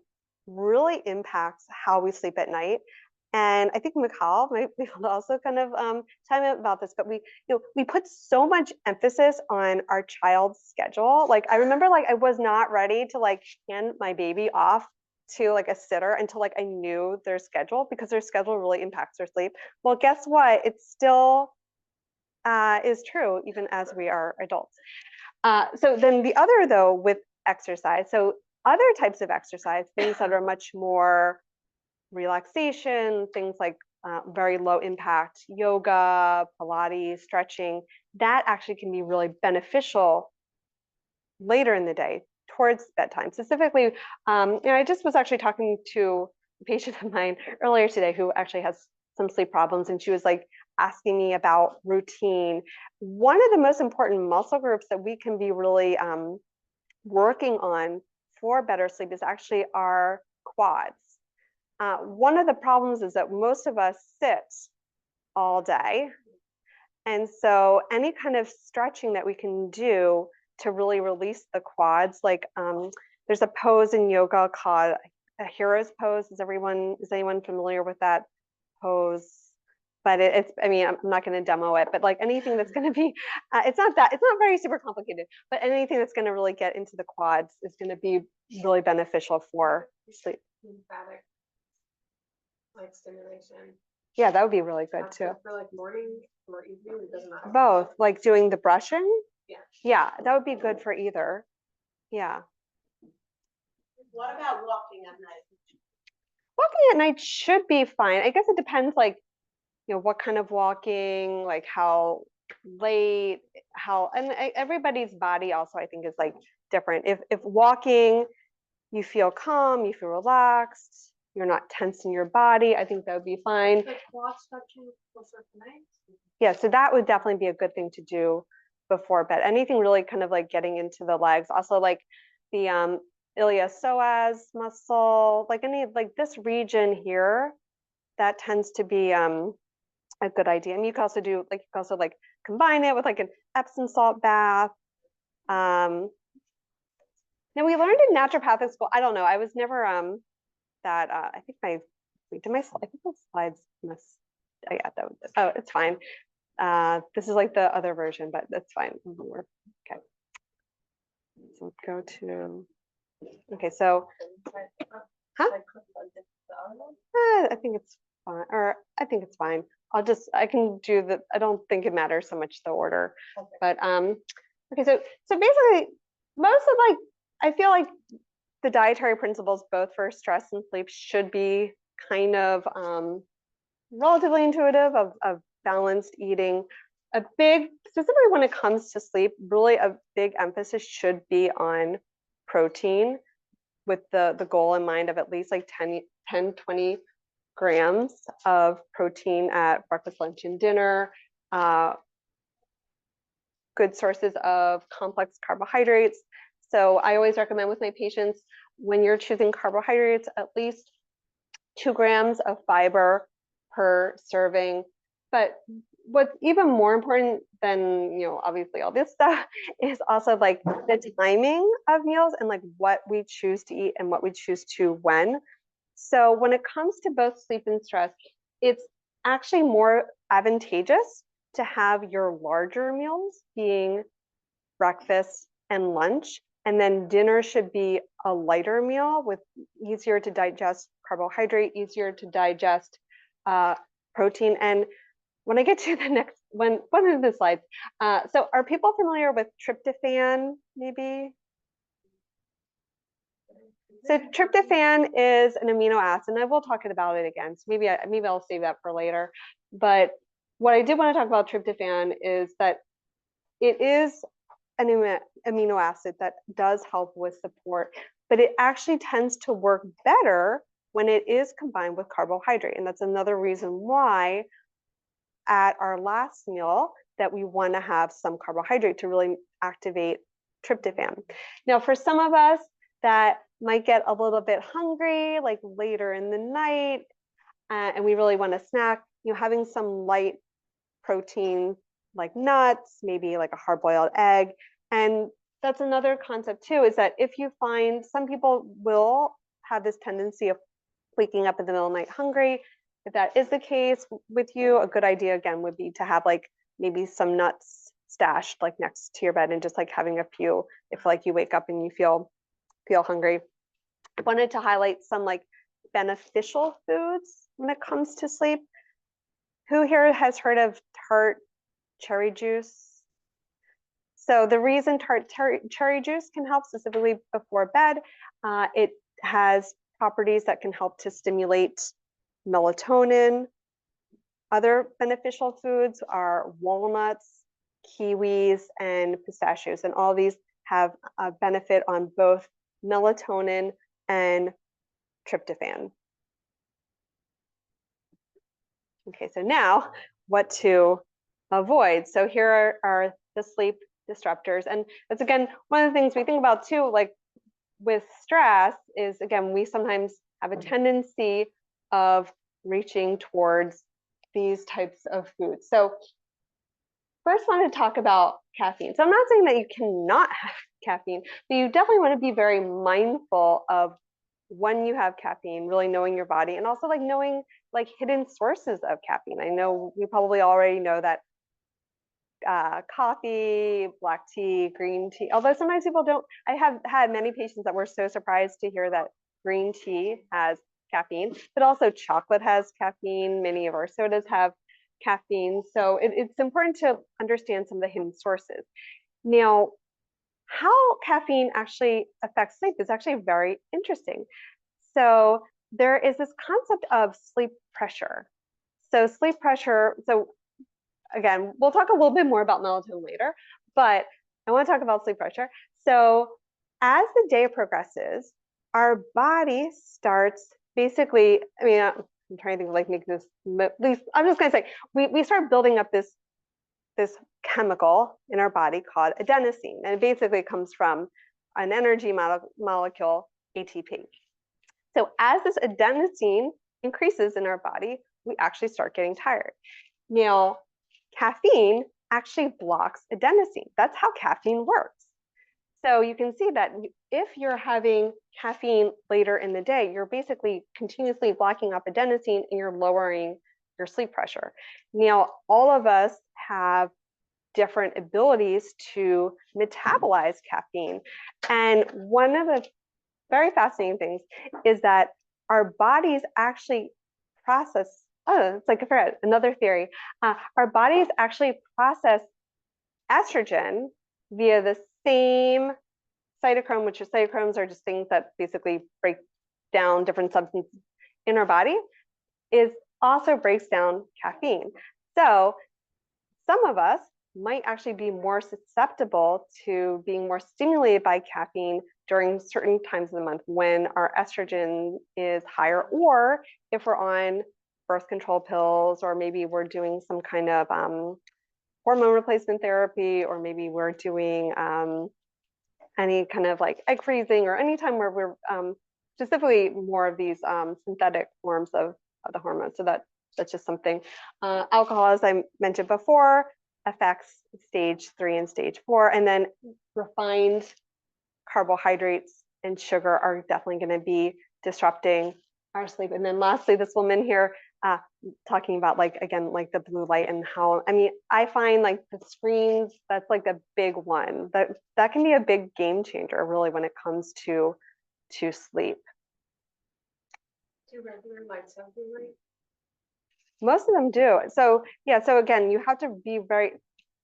really impacts how we sleep at night. And I think Mikhail might be able to also kind of chime in about this, but we put so much emphasis on our child's schedule. Like I remember, like I was not ready to like hand my baby off to like a sitter until like I knew their schedule, because their schedule really impacts their sleep. Well, guess what? It still is true even as we are adults. So then the other, though, with exercise, so other types of exercise, things that are much more relaxation, things like very low impact yoga, Pilates, stretching, that actually can be really beneficial later in the day towards bedtime. Specifically, I just was actually talking to a patient of mine earlier today who actually has some sleep problems, and she was like asking me about routine. One of the most important muscle groups that we can be really working on for better sleep is actually our quads. One of the problems is that most of us sit all day. And so any kind of stretching that we can do to really release the quads, like there's a pose in yoga called a hero's pose. Is anyone familiar with that pose? but it's, I mean, I'm not going to demo it, but like anything that's going to be, it's not very super complicated, but anything that's going to really get into the quads is going to be really beneficial for sleep. Lymphatic, like stimulation. Yeah, that would be really good That's too. For like morning or evening, it doesn't matter. Both, like doing the brushing. Yeah. Yeah, that would be good for either. Yeah. What about walking at night? Walking at night should be fine. I guess it depends, like, you know, what kind of walking, like how late, and everybody's body also, I think, is like different. If walking, you feel calm, you feel relaxed, you're not tense in your body, I think that would be fine. The quad stretching before tonight. Yeah, so that would definitely be a good thing to do before bed. Anything really kind of like getting into the legs, also like the iliopsoas muscle, like any, like this region here, that tends to be a good idea. And you can also do, like, you can also like combine it with like an Epsom salt bath. Now we learned in naturopathic school, I don't know, I was never that I think my, wait, did my, I think the slides must, oh yeah, that was, oh, it's fine. This is like the other version, but that's fine. Okay. So let's go to, okay, so Huh? I think it's fine, or I think it's fine. I can do the, I don't think it matters so much the order, but okay, so basically most of, like, I feel like the dietary principles both for stress and sleep should be kind of relatively intuitive, of balanced eating. A big, specifically when it comes to sleep, really a big emphasis should be on protein, with the goal in mind of at least like 20 grams of protein at breakfast, lunch, and dinner. Good sources of complex carbohydrates. So I always recommend with my patients, when you're choosing carbohydrates, at least 2 grams of fiber per serving. But what's even more important than, you know, obviously all this stuff is also like the timing of meals and like what we choose to eat and what we choose to when. So when it comes to both sleep and stress, it's actually more advantageous to have your larger meals being breakfast and lunch, and then dinner should be a lighter meal with easier to digest carbohydrate, easier to digest protein. And when I get to the next one of the slides, so are people familiar with tryptophan, maybe? So tryptophan is an amino acid, and I will talk about it again. So maybe I'll save that for later. But what I did want to talk about tryptophan is that it is an amino acid that does help with support, but it actually tends to work better when it is combined with carbohydrate. And that's another reason why at our last meal that we want to have some carbohydrate to really activate tryptophan. Now, for some of us that might get a little bit hungry, like later in the night, and we really want to snack, you know, having some light protein like nuts, maybe like a hard-boiled egg. And that's another concept too, is that if you find, some people will have this tendency of waking up in the middle of the night hungry. If that is the case with you, a good idea again would be to have like maybe some nuts stashed like next to your bed, and just like having a few if like you wake up and you feel hungry. I wanted to highlight some like beneficial foods when it comes to sleep. Who here has heard of tart cherry juice? So the reason tart cherry juice can help specifically before bed, it has properties that can help to stimulate melatonin. Other beneficial foods are walnuts, kiwis, and pistachios, and all these have a benefit on both melatonin and tryptophan. Okay, so now what to avoid. So here are the sleep disruptors. And that's, again, one of the things we think about too, like with stress, is, again, we sometimes have a tendency of reaching towards these types of foods. So first, I want to talk about caffeine. So I'm not saying that you cannot have caffeine, but you definitely want to be very mindful of when you have caffeine, really knowing your body, and also like knowing like hidden sources of caffeine. I know we probably already know that coffee, black tea, green tea, although sometimes people don't. I have had many patients that were so surprised to hear that green tea has caffeine, but also chocolate has caffeine. Many of our sodas have caffeine. So it's important to understand some of the hidden sources. Now, how caffeine actually affects sleep is actually very interesting. So there is this concept of sleep pressure. So sleep pressure, so again, we'll talk a little bit more about melatonin later, but I want to talk about sleep pressure. So as the day progresses, our body starts basically, I mean, I'm trying to think of like make this, at least I'm just going to say, we start building up this chemical in our body called adenosine. And it basically comes from an energy molecule, ATP. So as this adenosine increases in our body, we actually start getting tired. Now, caffeine actually blocks adenosine. That's how caffeine works. So you can see that if you're having caffeine later in the day, you're basically continuously blocking up adenosine and you're lowering your sleep pressure. Now, all of us have different abilities to metabolize caffeine. And one of the very fascinating things is that our bodies actually process, oh, it's like I forgot another theory. Our bodies actually process estrogen via the same cytochrome, which is cytochromes are just things that basically break down different substances in our body, is also breaks down caffeine. So some of us might actually be more susceptible to being more stimulated by caffeine during certain times of the month when our estrogen is higher, or if we're on birth control pills, or maybe we're doing some kind of hormone replacement therapy, or maybe we're doing any kind of like egg freezing, or any time where we're specifically more of these synthetic forms of the hormones. So that's just something. Alcohol, as I mentioned before, affects stage 3 and stage 4, and then refined carbohydrates and sugar are definitely going to be disrupting our sleep. And then lastly, this woman here talking about like, again, like the blue light and how, I mean, I find like the screens, that's like a big one. That can be a big game changer really when it comes to sleep. Do regular lights have blue light? Most of them do. So yeah, so again, you have to be very,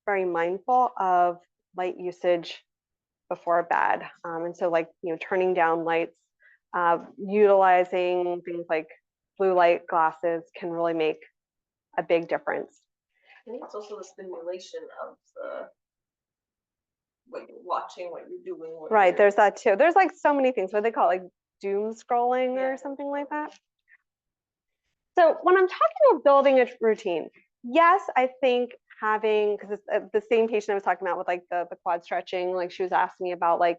very mindful of light usage before bed. And so like, you know, turning down lights, utilizing things like blue light glasses can really make a big difference. I think it's also the stimulation of what you're watching, what you're doing. Right, there's that too. There's like so many things, what they call it, like doom scrolling or something like that. So when I'm talking about building a routine, yes, I think having, because it's the same patient I was talking about with like the quad stretching, like she was asking me about like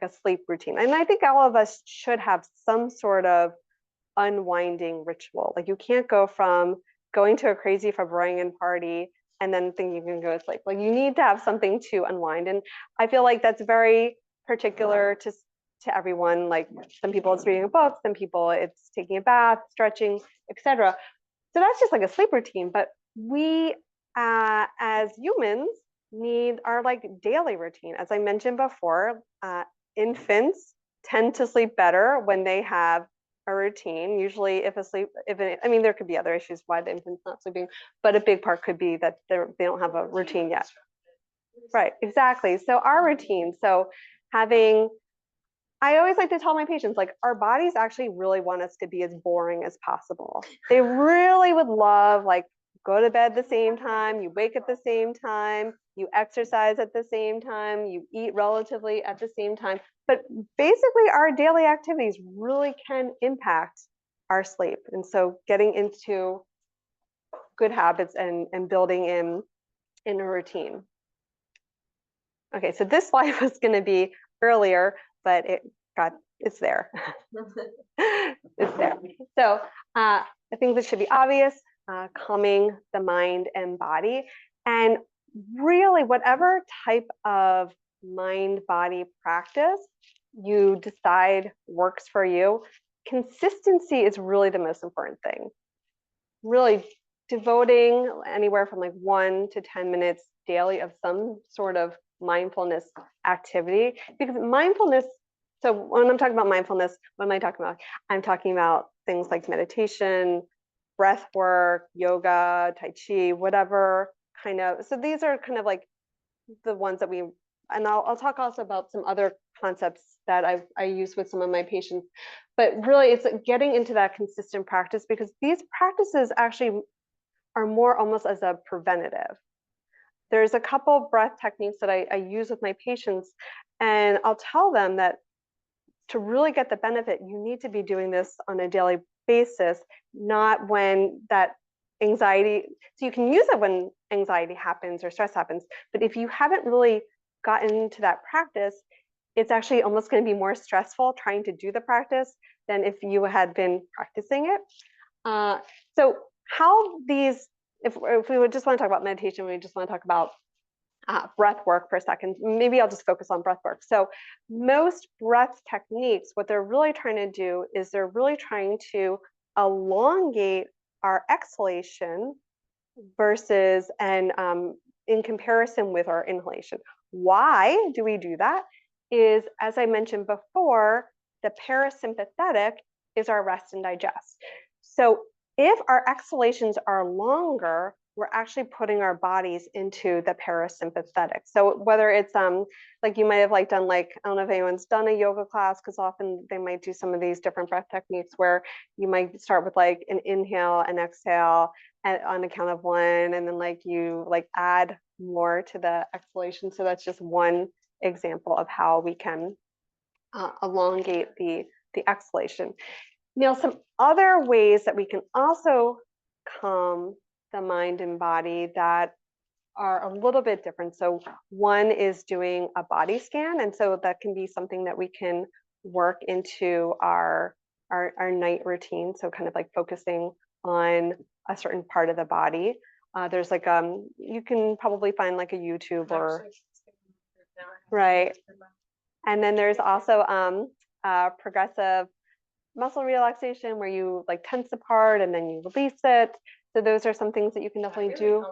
a sleep routine. And I think all of us should have some sort of unwinding ritual. Like you can't go from going to a crazy Februarian party and then thinking you can go to sleep. Like you need to have something to unwind. And I feel like that's very particular to everyone. Like some people it's reading a book, some people it's taking a bath, stretching, etc. So that's just like a sleep routine. But we as humans need our like daily routine. As I mentioned before, infants tend to sleep better when they have a routine. Usually I mean, there could be other issues why the infant's not sleeping, but a big part could be that they don't have a routine yet. Right, exactly. So our routine, so I always like to tell my patients, like our bodies actually really want us to be as boring as possible. They really would love like go to bed the same time, you wake at the same time, you exercise at the same time, you eat relatively at the same time. But basically our daily activities really can impact our sleep. And so getting into good habits and building in a routine. Okay, so this slide was going to be earlier, but it's there. It's there. So I think this should be obvious, calming the mind and body. And really whatever type of mind-body practice you decide works for you, consistency is really the most important thing. really devoting anywhere from like 1 to 10 minutes daily of some sort of mindfulness activity. Because mindfulness, so when I'm talking about mindfulness, what am I talking about? I'm talking about things like meditation, breath work, yoga, tai chi, whatever kind of. So these are kind of like the ones that we, and I'll talk also about some other concepts that I use with some of my patients. But really, it's getting into that consistent practice, because these practices actually are more almost as a preventative. There's a couple breath techniques that I use with my patients, and I'll tell them that to really get the benefit, you need to be doing this on a daily basis, not when that anxiety, so you can use it when anxiety happens or stress happens, but if you haven't really gotten into that practice, it's actually almost going to be more stressful trying to do the practice than if you had been practicing it. So how these, if we would just want to talk about meditation, we just want to talk about breath work for a second. Maybe I'll just focus on breath work. So most breath techniques, what they're really trying to do is they're really trying to elongate our exhalation versus, and in comparison with our inhalation. Why do we do that? Is, as I mentioned before, the parasympathetic is our rest and digest. So if our exhalations are longer, we're actually putting our bodies into the parasympathetic. So whether it's like you might have like done, like, I don't know if anyone's done a yoga class, because often they might do some of these different breath techniques where you might start with like an inhale and exhale on the count of 1, and then like you like add more to the exhalation. So that's just one example of how we can elongate the exhalation. Now, some other ways that we can also calm the mind and body that are a little bit different. So one is doing a body scan. And so that can be something that we can work into our night routine. So kind of like focusing on a certain part of the body. There's like, you can probably find like a YouTube or, right. And then there's also progressive muscle relaxation, where you like tense the part and then you release it. So those are some things that you can definitely do.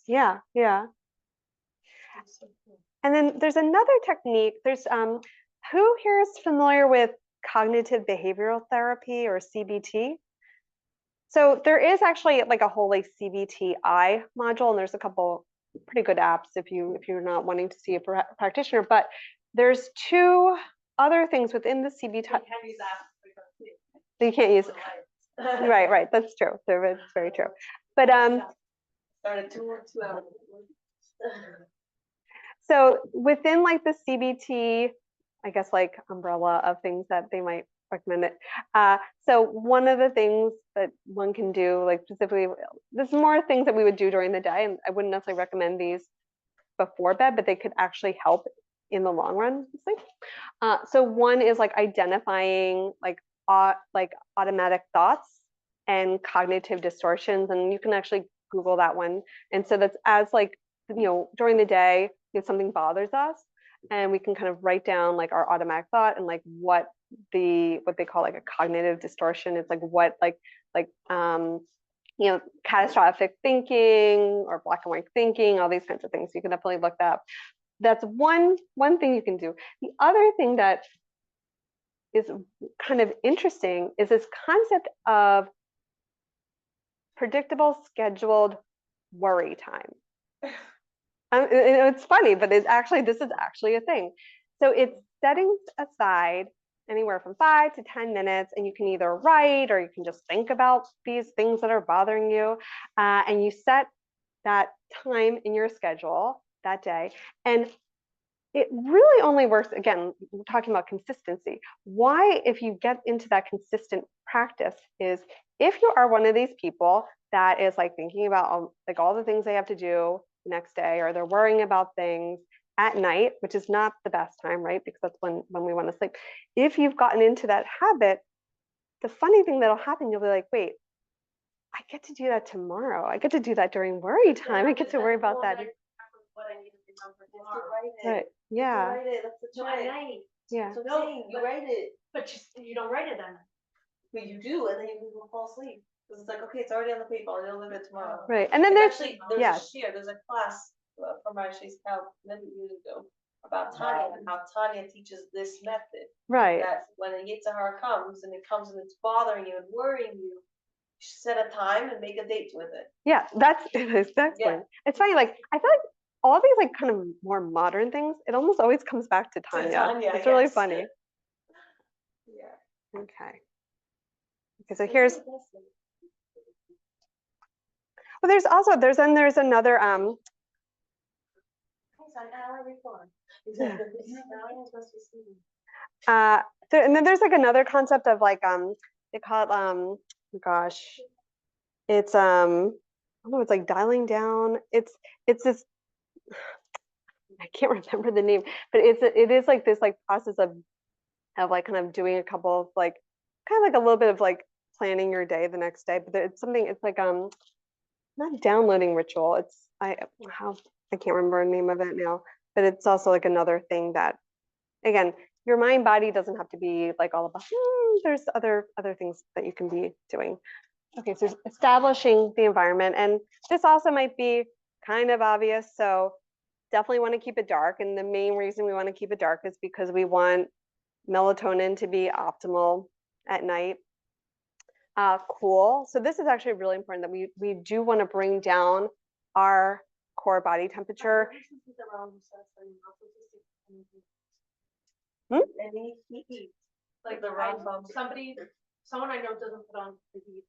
Yeah, yeah. And then there's another technique. There's who here is familiar with cognitive behavioral therapy, or CBT? So there is actually like a whole like CBTI module, and there's a couple pretty good apps if you're not wanting to see a practitioner. But there's 2 other things within the CBT. You can't use it. Right. That's true. It's very true. But Started 2 hours. So within like the CBT, I guess like umbrella of things that they might recommend it. So one of the things that one can do, like specifically, there's more things that we would do during the day, and I wouldn't necessarily recommend these before bed, but they could actually help in the long run. So one is like identifying like automatic thoughts and cognitive distortions, and you can actually Google that one. And so that's as like, during the day, if something bothers us, and we can kind of write down like our automatic thought and like what they call like a cognitive distortion. It's like what catastrophic thinking or black and white thinking, all these kinds of things. You can definitely look that up. That's one thing you can do. The other thing that is kind of interesting is this concept of predictable scheduled worry time. It's funny, but this is actually a thing. So it's setting aside anywhere from 5 to 10 minutes, and you can either write or you can just think about these things that are bothering you, and you set that time in your schedule that day. And it really only works, again, we're talking about consistency. Why, if you get into that consistent practice, is if you are one of these people that is like thinking about like all the things they have to do the next day, or they're worrying about things at night, which is not the best time, right? Because that's when we want to sleep. If you've gotten into that habit, the funny thing that'll happen, you'll be like, wait, I get to do that tomorrow. I get to do that during worry time. I get to worry about that. What I need to remember tomorrow. Right. Yeah. Write it. That's the trick. Yeah. No, you write it. But you don't write it then. But you do, and then you will fall asleep. Because it's like, okay, it's already on the paper, I'll deliver it tomorrow. Right, and then It's there's, actually, there's yeah. there's a class from my Chase Cal many years ago about Tanya and how Tanya teaches this method. Right, That when a Yitzhar comes and it's bothering you and worrying you, set a time and make a date with it. yeah, that's exactly. Yeah. It's funny, like, I feel like all these like kind of more modern things, it almost always comes back to Tanya. Tanya, It's really yes. funny. Yeah. Okay. Okay, so here's, well, there's another, and then there's like another concept of like, they call it, gosh, it's, I don't know, it's like dialing down. It's this, I can't remember the name, but it is like this like process of like kind of doing a couple of like, kind of like a little bit of like planning your day the next day, but it's something, it's like, not a downloading ritual. I can't remember the name of it now, but it's also like another thing that, again, your mind body doesn't have to be like all about, there's other things that you can be doing. Okay, so establishing the environment, and this also might be kind of obvious, so definitely want to keep it dark. And the main reason we want to keep it dark is because we want melatonin to be optimal at night. Cool. So this is actually really important that we do want to bring down our core body temperature. Any heat, like the round bump. Someone I know doesn't put on the heat.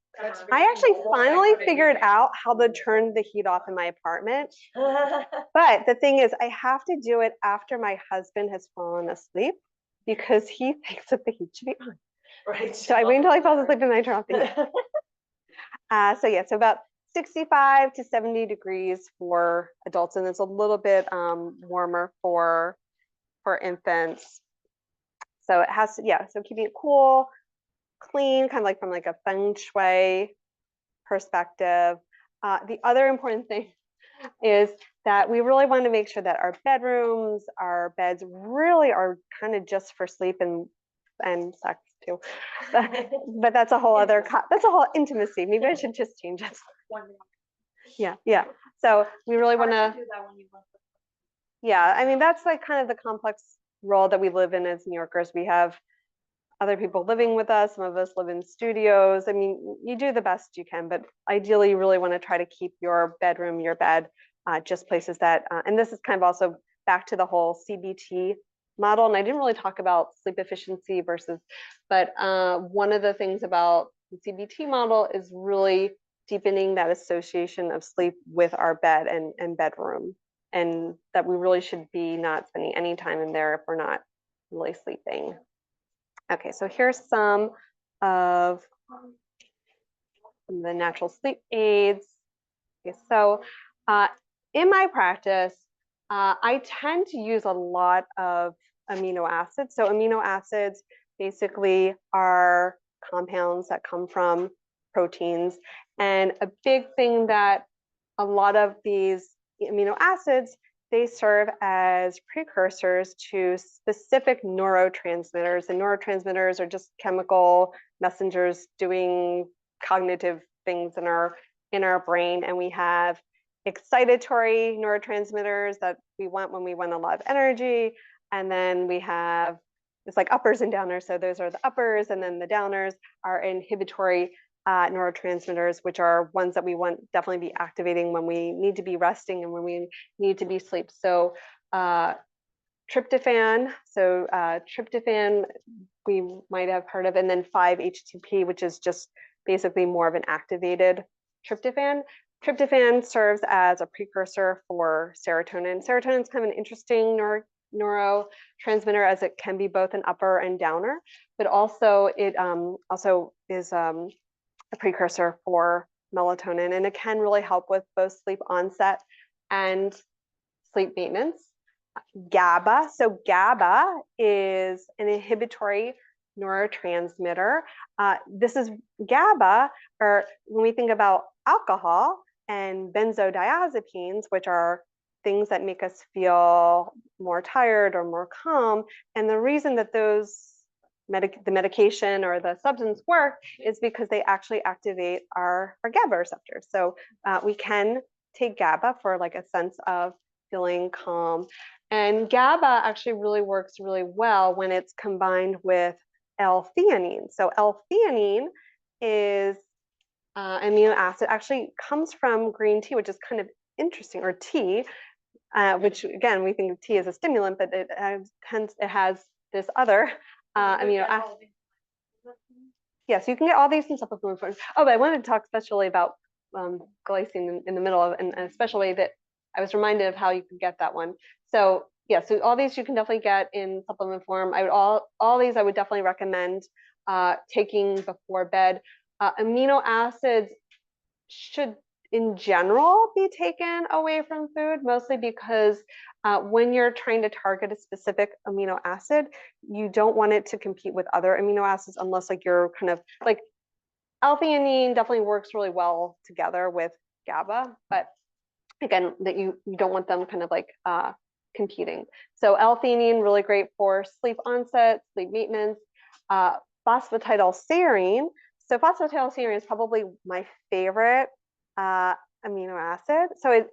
I actually finally figured out how to turn the heat off in my apartment. But the thing is, I have to do it after my husband has fallen asleep because he thinks that the heat should be on. Right. So I wait until he falls asleep and I turn off the heat. So yeah, so about 65 to 70 degrees for adults, and it's a little bit warmer for infants. So it has to, yeah, so keeping it cool, clean, kind of like from like a feng shui perspective. The other important thing is that we really want to make sure that our bedrooms, our beds really are kind of just for sleep and sex too. But that's a whole other, that's a whole intimacy. Maybe I should just change it. Yeah. So we really want to, yeah, I mean, that's like kind of the complex role that we live in as New Yorkers. We have other people living with us. Some of us live in studios. I mean, you do the best you can, but ideally you really want to try to keep your bedroom, your bed, just places that, and this is kind of also back to the whole CBT model. And I didn't really talk about sleep efficiency but one of the things about the CBT model is really deepening that association of sleep with our bed and bedroom, and that we really should be not spending any time in there if we're not really sleeping. Okay, so here's some of the natural sleep aids. Okay, so in my practice, I tend to use a lot of amino acids. So amino acids basically are compounds that come from proteins. And a big thing that a lot of these amino acids, they serve as precursors to specific neurotransmitters. And neurotransmitters are just chemical messengers doing cognitive things in our brain. And we have excitatory neurotransmitters that we want when we want a lot of energy. And then we have, it's like uppers and downers. So those are the uppers, and then the downers are inhibitory neurotransmitters, which are ones that we want definitely be activating when we need to be resting and when we need to be asleep. So tryptophan, we might have heard of, and then 5-HTP, which is just basically more of an activated tryptophan. Tryptophan serves as a precursor for serotonin. Serotonin is kind of an interesting neurotransmitter, as it can be both an upper and downer, but also it also is a precursor for melatonin, and it can really help with both sleep onset and sleep maintenance. GABA, so GABA is an inhibitory neurotransmitter. This is GABA, or when we think about alcohol and benzodiazepines, which are things that make us feel more tired or more calm. And the reason that those the medication or the substance work is because they actually activate our GABA receptors. So we can take GABA for like a sense of feeling calm. And GABA actually really works really well when it's combined with L-theanine. So L-theanine is amino acid, actually comes from green tea, which is kind of interesting, or tea, which again, we think of tea as a stimulant, but it has this other amino acid. Yes, you can get all these in supplement forms. Oh, but I wanted to talk especially about glycine in the middle of, and a special way that I was reminded of how you could get that one. So yeah, so all these you can definitely get in supplement form. I would all these I would definitely recommend taking before bed. Amino acids should in general be taken away from food, mostly because when you're trying to target a specific amino acid, you don't want it to compete with other amino acids unless like you're kind of like L-theanine definitely works really well together with GABA, but again, that you don't want them kind of like competing. So L-theanine, really great for sleep onset, sleep maintenance. Phosphatidylserine. So phosphatidylserine is probably my favorite amino acid. So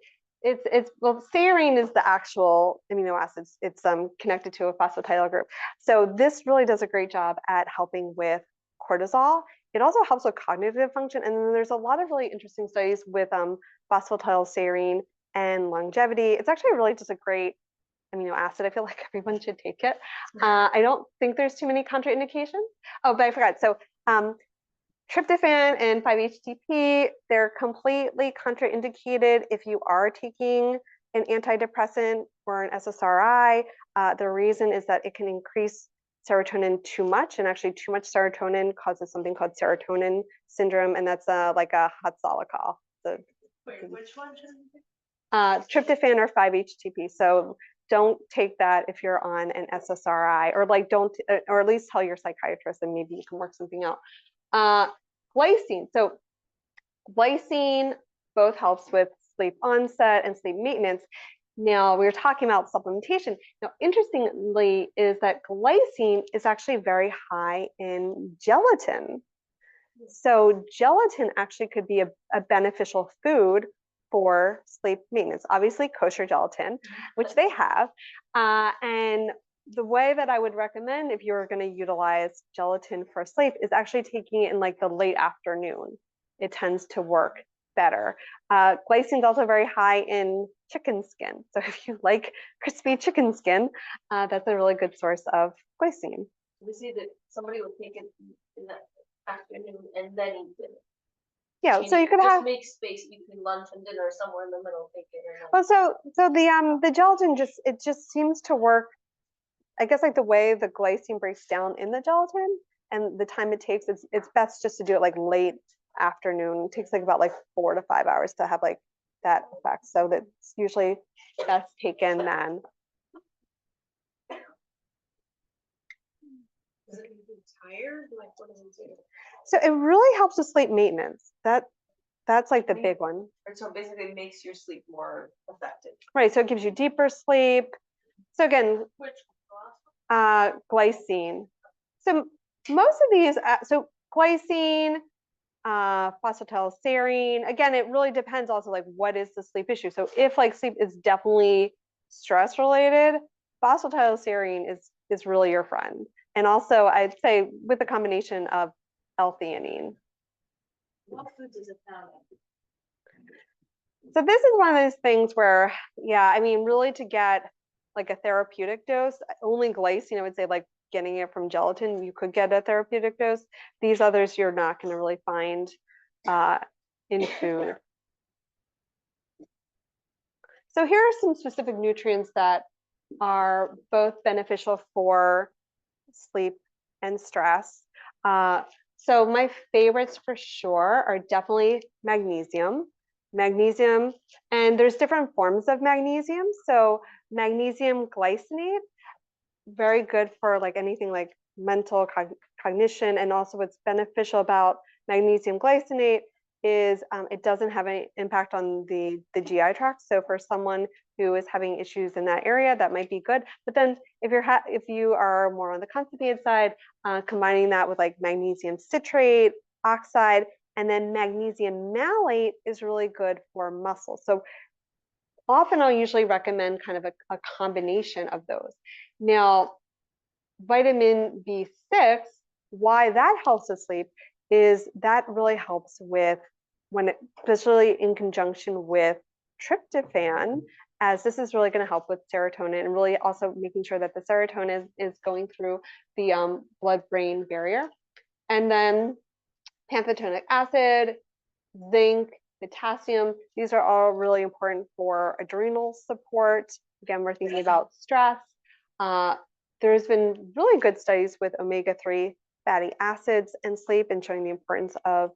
well, serine is the actual amino acid. It's connected to a phosphatidyl group. So this really does a great job at helping with cortisol. It also helps with cognitive function. And then there's a lot of really interesting studies with phosphatidylserine and longevity. It's actually really just a great amino acid. I feel like everyone should take it. I don't think there's too many contraindications. Oh, but I forgot. So tryptophan and 5-HTP, they're completely contraindicated if you are taking an antidepressant or an SSRI. The reason is that it can increase serotonin too much, and actually too much serotonin causes something called serotonin syndrome, and that's like a Hatzalah. Wait, which one? Tryptophan or 5-HTP. So don't take that if you're on an SSRI, or like don't, or at least tell your psychiatrist and maybe you can work something out. Glycine. So glycine both helps with sleep onset and sleep maintenance. Now we were talking about supplementation. Now, interestingly, is that glycine is actually very high in gelatin. So gelatin actually could be a beneficial food for sleep maintenance. Obviously, kosher gelatin, which they have. And the way that I would recommend if you're going to utilize gelatin for sleep is actually taking it in like the late afternoon. It tends to work better. Glycine is also very high in chicken skin. So if you like crispy chicken skin, that's a really good source of glycine. We see that somebody will take it in the afternoon and then eat it. Yeah, so you could have make space between lunch and dinner, somewhere in the middle, take it. Well, so the gelatin just seems to work. I guess like the way the glycine breaks down in the gelatin and the time it takes, it's best just to do it like late afternoon. It takes like about like 4 to 5 hours to have like that effect. So that's usually best taken then. Does it make you tired? Like, what does it do? So it really helps with sleep maintenance. That's like the big one. So basically it makes your sleep more effective. Right, so it gives you deeper sleep. So again, Which glycine. So most of these, so glycine, phosphatidylserine, again, it really depends also like what is the sleep issue. So if like sleep is definitely stress related, phosphatidylserine is really your friend. And also I'd say with a combination of L-theanine. what foods is it found in? So this is one of those things where, yeah, I mean, really to get like a therapeutic dose, only glycine, I would say like getting it from gelatin, you could get a therapeutic dose. These others you're not going to really find in food. So here are some specific nutrients that are both beneficial for sleep and stress. So my favorites for sure are definitely magnesium. Magnesium, and there's different forms of magnesium. So magnesium glycinate, very good for like anything like mental cognition. And also what's beneficial about magnesium glycinate is it doesn't have any impact on the GI tract. So for someone who is having issues in that area, that might be good. But then if you are more on the constipated side, combining that with like magnesium citrate, oxide, and then magnesium malate is really good for muscle. So often I'll usually recommend kind of a combination of those. Now, vitamin B6, why that helps with sleep is that really helps with especially in conjunction with tryptophan, as this is really going to help with serotonin and really also making sure that the serotonin is going through the blood-brain barrier. And then pantothenic acid, zinc, potassium, these are all really important for adrenal support. Again, we're thinking about stress. There's been really good studies with omega-3 fatty acids and sleep and showing the importance of,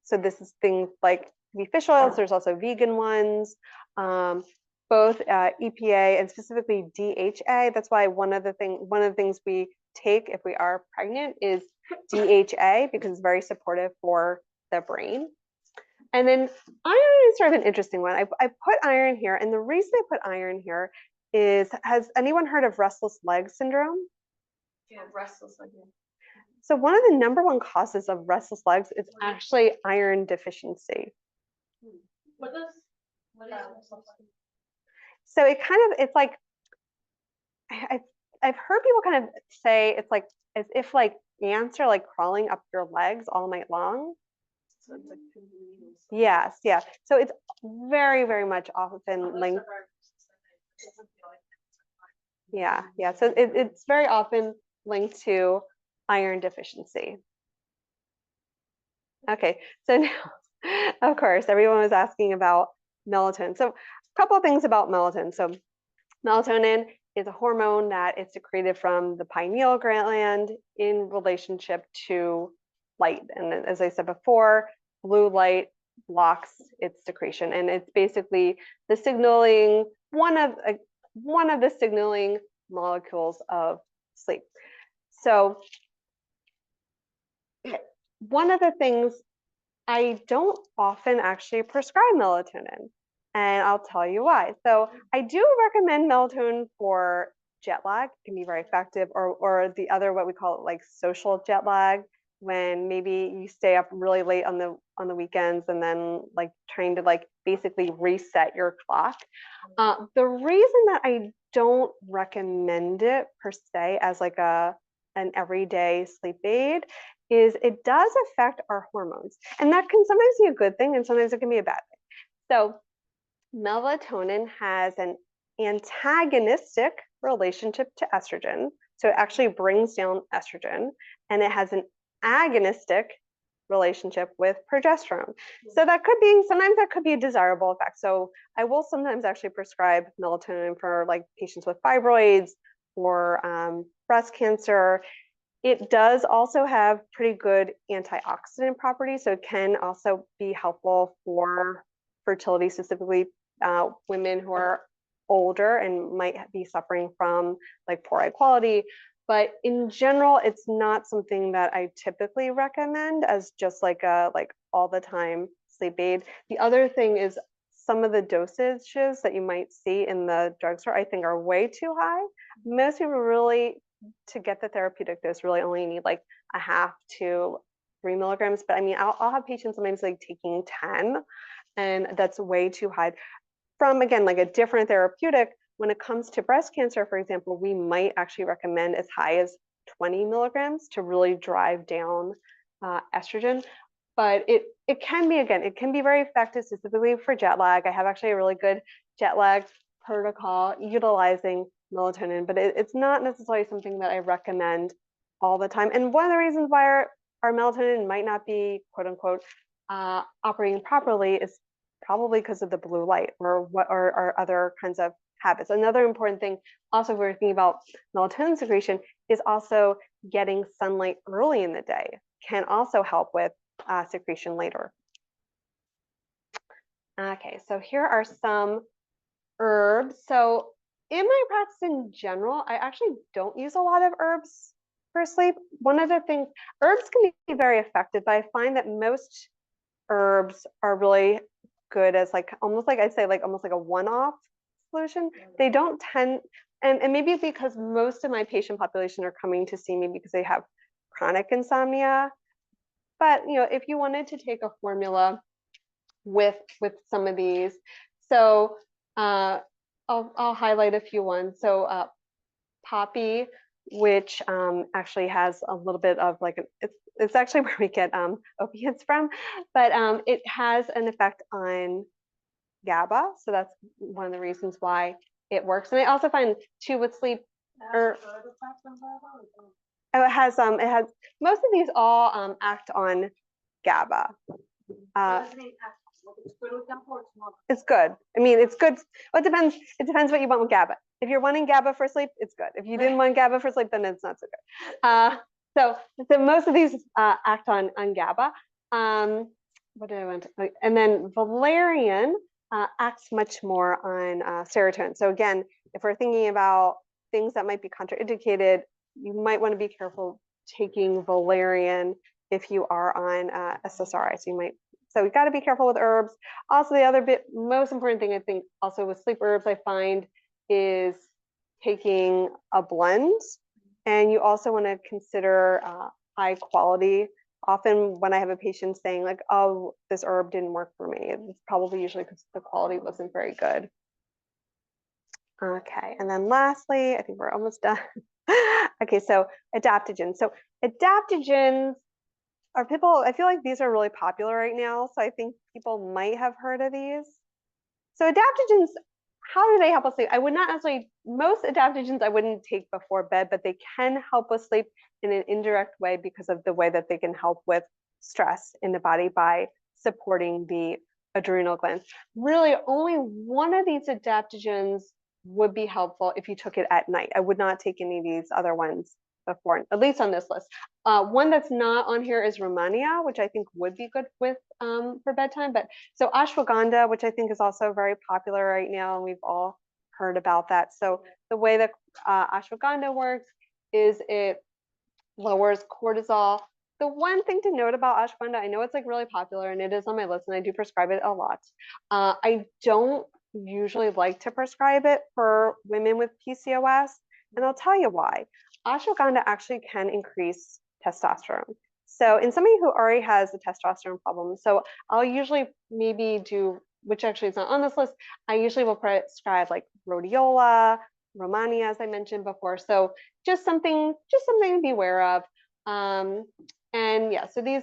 so this is things like fish oils, there's also vegan ones, both EPA and specifically DHA. That's why one of the things we take if we are pregnant is DHA, because it's very supportive for the brain. And then iron is sort of an interesting one. I put iron here, and the reason I put iron here is, has anyone heard of restless leg syndrome? Yeah, restless leg. So one of the #1 causes of restless legs is actually iron deficiency. What is restless leg? So it's like, I've heard people kind of say it's like as if like ants are like crawling up your legs all night long. So it's like Yes, yeah. So it's very, very much often linked. Yeah, yeah. So it's very often linked to iron deficiency. Okay, so now, of course, everyone was asking about melatonin. So a couple of things about melatonin. So melatonin is a hormone that is secreted from the pineal gland in relationship to light. And as I said before, blue light blocks its secretion. And it's basically the signaling, one of the signaling molecules of sleep. So one of the things, I don't often actually prescribe melatonin, and I'll tell you why. So I do recommend melatonin for jet lag. It can be very effective, or the other, what we call it, like social jet lag, when maybe you stay up really late on the weekends and then like trying to like basically reset your clock. The reason that I don't recommend it per se as like an everyday sleep aid is it does affect our hormones, and that can sometimes be a good thing and sometimes it can be a bad thing. So melatonin has an antagonistic relationship to estrogen, so it actually brings down estrogen, and it has an agonistic relationship with progesterone. So that could be, sometimes that could be a desirable effect. So I will sometimes actually prescribe melatonin for like patients with fibroids or breast cancer. It does also have pretty good antioxidant properties, so it can also be helpful for fertility, specifically women who are older and might be suffering from like poor eye quality. But in general, it's not something that I typically recommend as just like a all the time sleep aid. The other thing is some of the dosages that you might see in the drugstore, I think, are way too high. Most people really, to get the therapeutic dose, really only need like 1/2 to 3 milligrams. But I mean, I'll have patients sometimes like taking 10, and that's way too high. From, again, like a different therapeutic, when it comes to breast cancer, for example, we might actually recommend as high as 20 milligrams to really drive down estrogen. But it can be, again, it can be very effective specifically for jet lag. I have actually a really good jet lag protocol utilizing melatonin, but it's not necessarily something that I recommend all the time. And one of the reasons why our melatonin might not be quote unquote operating properly is probably because of the blue light or other kinds of habits. Another important thing also, if we're thinking about melatonin secretion, is also getting sunlight early in the day can also help with secretion later. Okay, so here are some herbs. So in my practice in general, I actually don't use a lot of herbs for sleep. One of the things, herbs can be very effective, but I find that most herbs are really good as like almost like I'd say like almost like a one-off solution. They don't tend, and maybe because most of my patient population are coming to see me because they have chronic insomnia. But if you wanted to take a formula with some of these, so I'll highlight a few ones. So poppy, which actually has a little bit of like it's actually where we get opiates from, but it has an effect on GABA, so that's one of the reasons why it works. And I also find too with sleep, or it has most of these all act on GABA. It's good. I mean, it's good. Well, it depends what you want with GABA. If you're wanting GABA for sleep, it's good. If you didn't want GABA for sleep, then it's not so good. So most of these act on GABA. What did I want to, and then valerian acts much more on serotonin. So again, if we're thinking about things that might be contraindicated, you might want to be careful taking valerian if you are on SSRI. So we got to be careful with herbs. Also, the other most important thing I think also with sleep herbs I find is taking a blend, and you also want to consider high quality. Often when I have a patient saying like, oh, this herb didn't work for me, it's probably usually because the quality wasn't very good. Okay, and then lastly, I think we're almost done. Okay, so adaptogens. So adaptogens are I feel like these are really popular right now, so I think people might have heard of these. So adaptogens, how do they help us sleep? I would not necessarily, most adaptogens I wouldn't take before bed, but they can help us sleep in an indirect way because of the way that they can help with stress in the body by supporting the adrenal glands. Really, only one of these adaptogens would be helpful if you took it at night. I would not take any of these other ones before, at least on this list. One that's not on here is Romania, which I think would be good with for bedtime. But so ashwagandha, which I think is also very popular right now, and we've all heard about that. So the way that ashwagandha works is it lowers cortisol. The one thing to note about ashwagandha, I know it's like really popular and it is on my list and I do prescribe it a lot. I don't usually like to prescribe it for women with PCOS, and I'll tell you why. Ashwagandha actually can increase testosterone. So in somebody who already has a testosterone problem, so I'll usually maybe do, which actually is not on this list, I usually will prescribe like rhodiola, Romania, as I mentioned before. So just something to be aware of. And yeah, so these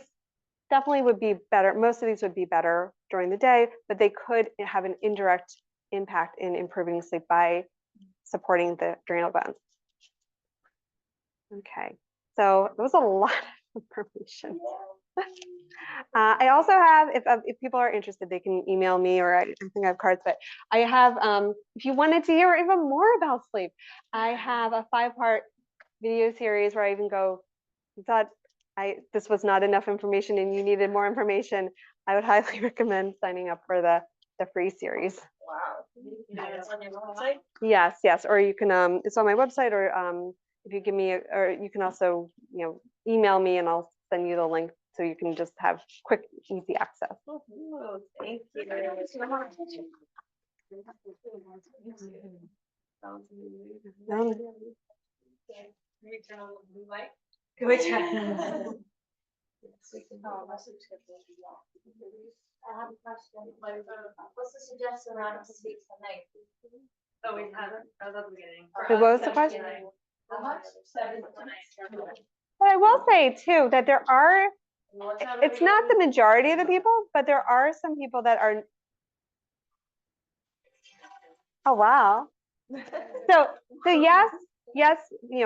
definitely would be better. Most of these would be better during the day, but they could have an indirect impact in improving sleep by supporting the adrenal glands. Okay, so it was a lot of information. I also have, if people are interested, they can email me, or I think I have cards, but I have, if you wanted to hear even more about sleep, I have a 5-part video series where I even go, you thought this was not enough information and you needed more information, I would highly recommend signing up for the free series. Wow. It's on your website? Yes, or you can, it's on my website, or if you give me, or you can also, email me and I'll send you the link so you can just have quick, easy access. Oh, thank you very much. Can we try? I have a question. What's the suggested amount of sleep a night? Oh, we haven't. That was at the beginning. What was the question? How much? 7 But I will say too that there are, it's not the majority of the people, but there are some people that are. Oh wow. So yes,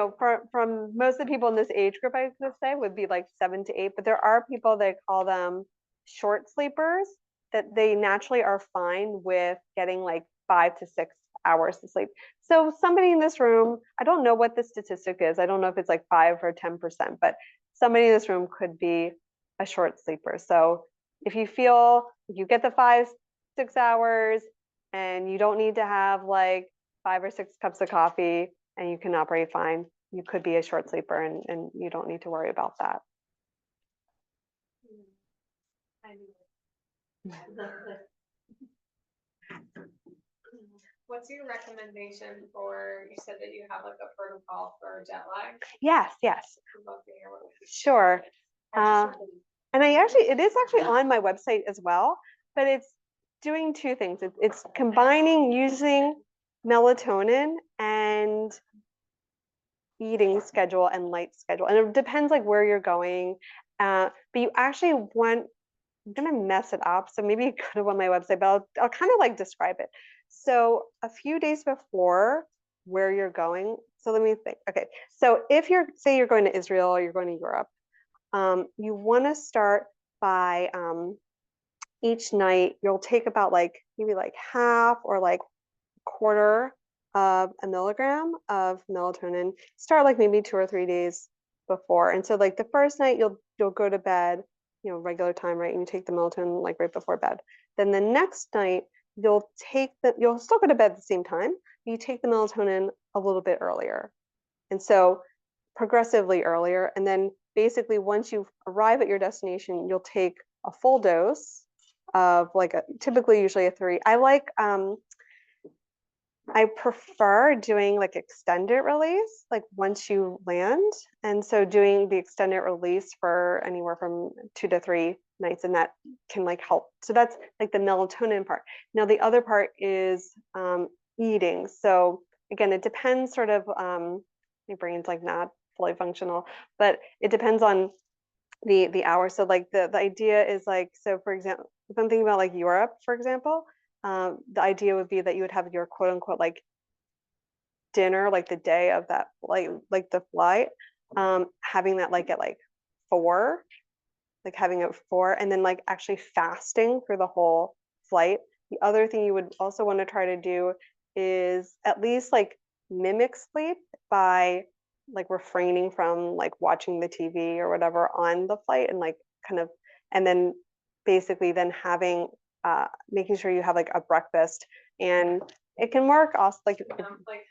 from most of the people in this age group, I would say would be like 7 to 8, but there are people that call them short sleepers, that they naturally are fine with getting like 5 to 6 hours to sleep. So somebody in this room, I don't know what the statistic is. I don't know if it's like 5 or 10%, but somebody in this room could be a short sleeper. So if you feel you get the 5, 6 hours and you don't need to have like 5 or 6 cups of coffee and you can operate fine, you could be a short sleeper, and you don't need to worry about that. What's your recommendation for, you said that you have like a protocol for jet lag? Yes, yes, I'd love to hear what it is. sure. And it is actually on my website as well, but it's doing two things. It's combining using melatonin and eating schedule and light schedule. And it depends like where you're going. But you actually want, I'm gonna mess it up. So maybe you could have on my website, but I'll kind of like describe it. So a few days before where you're going. So let me think. Okay. So if say you're going to Israel or you're going to Europe, you want to start by each night you'll take about like maybe like half or like quarter of a milligram of melatonin. Start like maybe 2 or 3 days before. And so like the first night you'll go to bed, regular time, right? And you take the melatonin like right before bed. Then the next night you'll still go to bed at the same time. You take the melatonin a little bit earlier. And so progressively earlier. And then basically once you arrive at your destination, you'll take a full dose of like typically usually a 3. I prefer doing like extended release, like once you land. And so doing the extended release for anywhere from 2 to 3 nights, and that can like help. So that's like the melatonin part. Now the other part is eating. So again, it depends sort of, my brain's like not fully functional, but it depends on the hour. So like the idea is like, so for example, if I'm thinking about like Europe, for example, the idea would be that you would have your quote unquote like dinner like the day of that like the flight, having that like at like 4, like having it 4, and then like actually fasting for the whole flight. The other thing you would also want to try to do is at least like mimic sleep by like refraining from like watching the TV or whatever on the flight, and like kind of, and then basically then having making sure you have like a breakfast, and it can work also like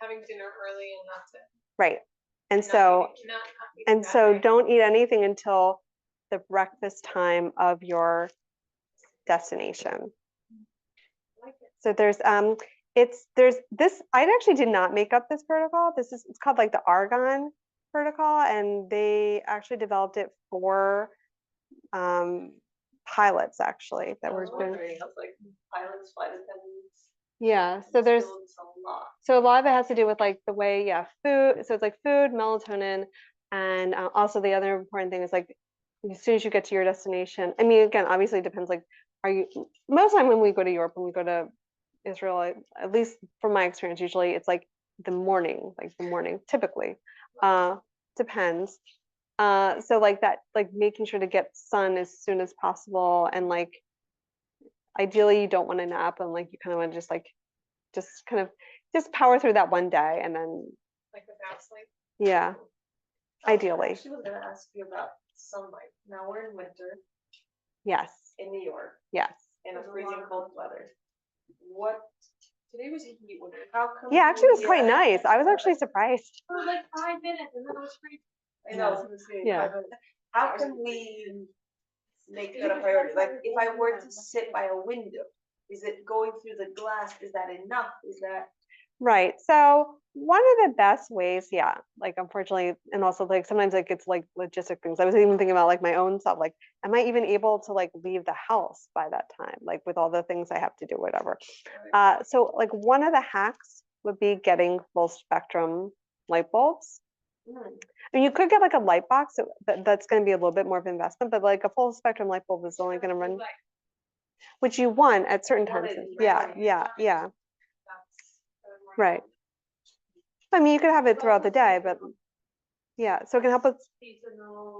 having dinner early and that's it. right. And Not so eating that night. don't eat anything until the breakfast time of your destination. So there's this, I actually did not make up this protocol. It's called like the Argon protocol, and they actually developed it for pilots actually that were doing. I was like, pilots, flight attendants. Yeah, so there's a lot. a lot of it has to do with like the way, food. So it's like food, melatonin, and also the other important thing is like as soon as you get to your destination. I mean, again, obviously it depends. Like, most of the time when we go to Europe, when we go to Israel, at least from my experience, usually it's like the morning, typically. Depends. So like that, like making sure to get sun as soon as possible, and like ideally you don't want to nap, and like you kind of want to just power through that one day, and then Like without sleep. yeah, ideally. I actually was gonna ask you about sunlight. Now we're in winter Yes, in New York yes. in a freezing cold weather. Today was a heat wave. How come? Yeah, actually it was quite nice. I was actually surprised. It was like 5 minutes and then it was free. I know. I was gonna say, Yeah. how can we make that a priority? Like, if I were to sit by a window, is it going through the glass? Is that enough? Is that? Right. So one of the best ways, like unfortunately, and also like sometimes like it's like logistic things. I was even thinking about like my own stuff. Like, am I even able to like leave the house by that time? Like with all the things I have to do, whatever. So like one of the hacks would be getting full spectrum light bulbs. I mean, you could get like a light box, so that's going to be a little bit more of an investment, but like a full spectrum light bulb is only going to run, which you want at certain times. Yeah. Right. I mean, you could have it throughout the day, but yeah, so it can help with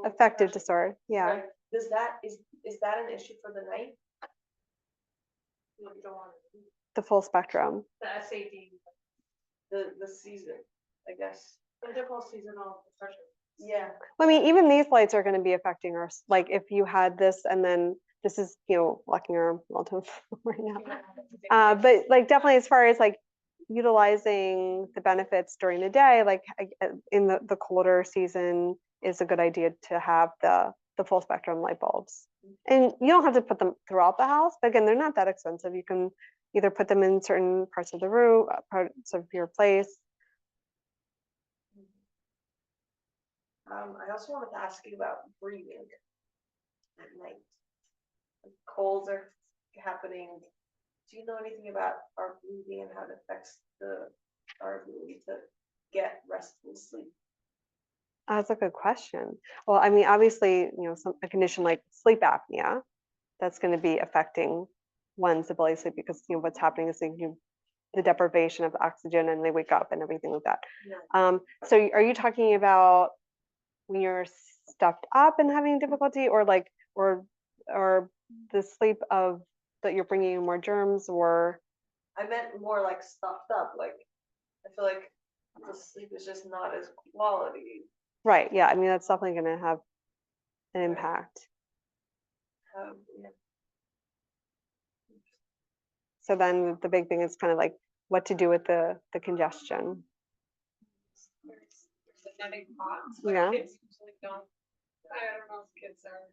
affective disorder. Yeah. Right. Is that an issue for the night? No, you don't want it. The full spectrum. The SAD. The season, I guess. Interval seasonal depression. Yeah. I mean, even these lights are going to be affecting us. Like if you had this and then this is, blocking our melatonin right now. But like definitely as far as like utilizing the benefits during the day, like in the colder season is a good idea to have the the full spectrum light bulbs. And you don't have to put them throughout the house, but again, they're not that expensive. You can either put them in certain parts of the room, parts of your place. I also wanted to ask you about breathing at night. Like, colds are happening. Do you know anything about our breathing and how it affects our ability to get restful sleep? That's a good question. Well, I mean, obviously, a condition like sleep apnea, that's going to be affecting one's ability to sleep because what's happening is the deprivation of oxygen and they wake up and everything like that. Yeah. So are you talking about when you're stuffed up and having difficulty, or the sleep of that you're bringing in more germs, or? I meant more like stuffed up. Like, I feel like the sleep is just not as quality. Right. Yeah. I mean, that's definitely going to have an impact. Yeah. So then the big thing is kind of like what to do with the congestion. Genetic pots. Yeah. Kids usually don't. I don't know if kids are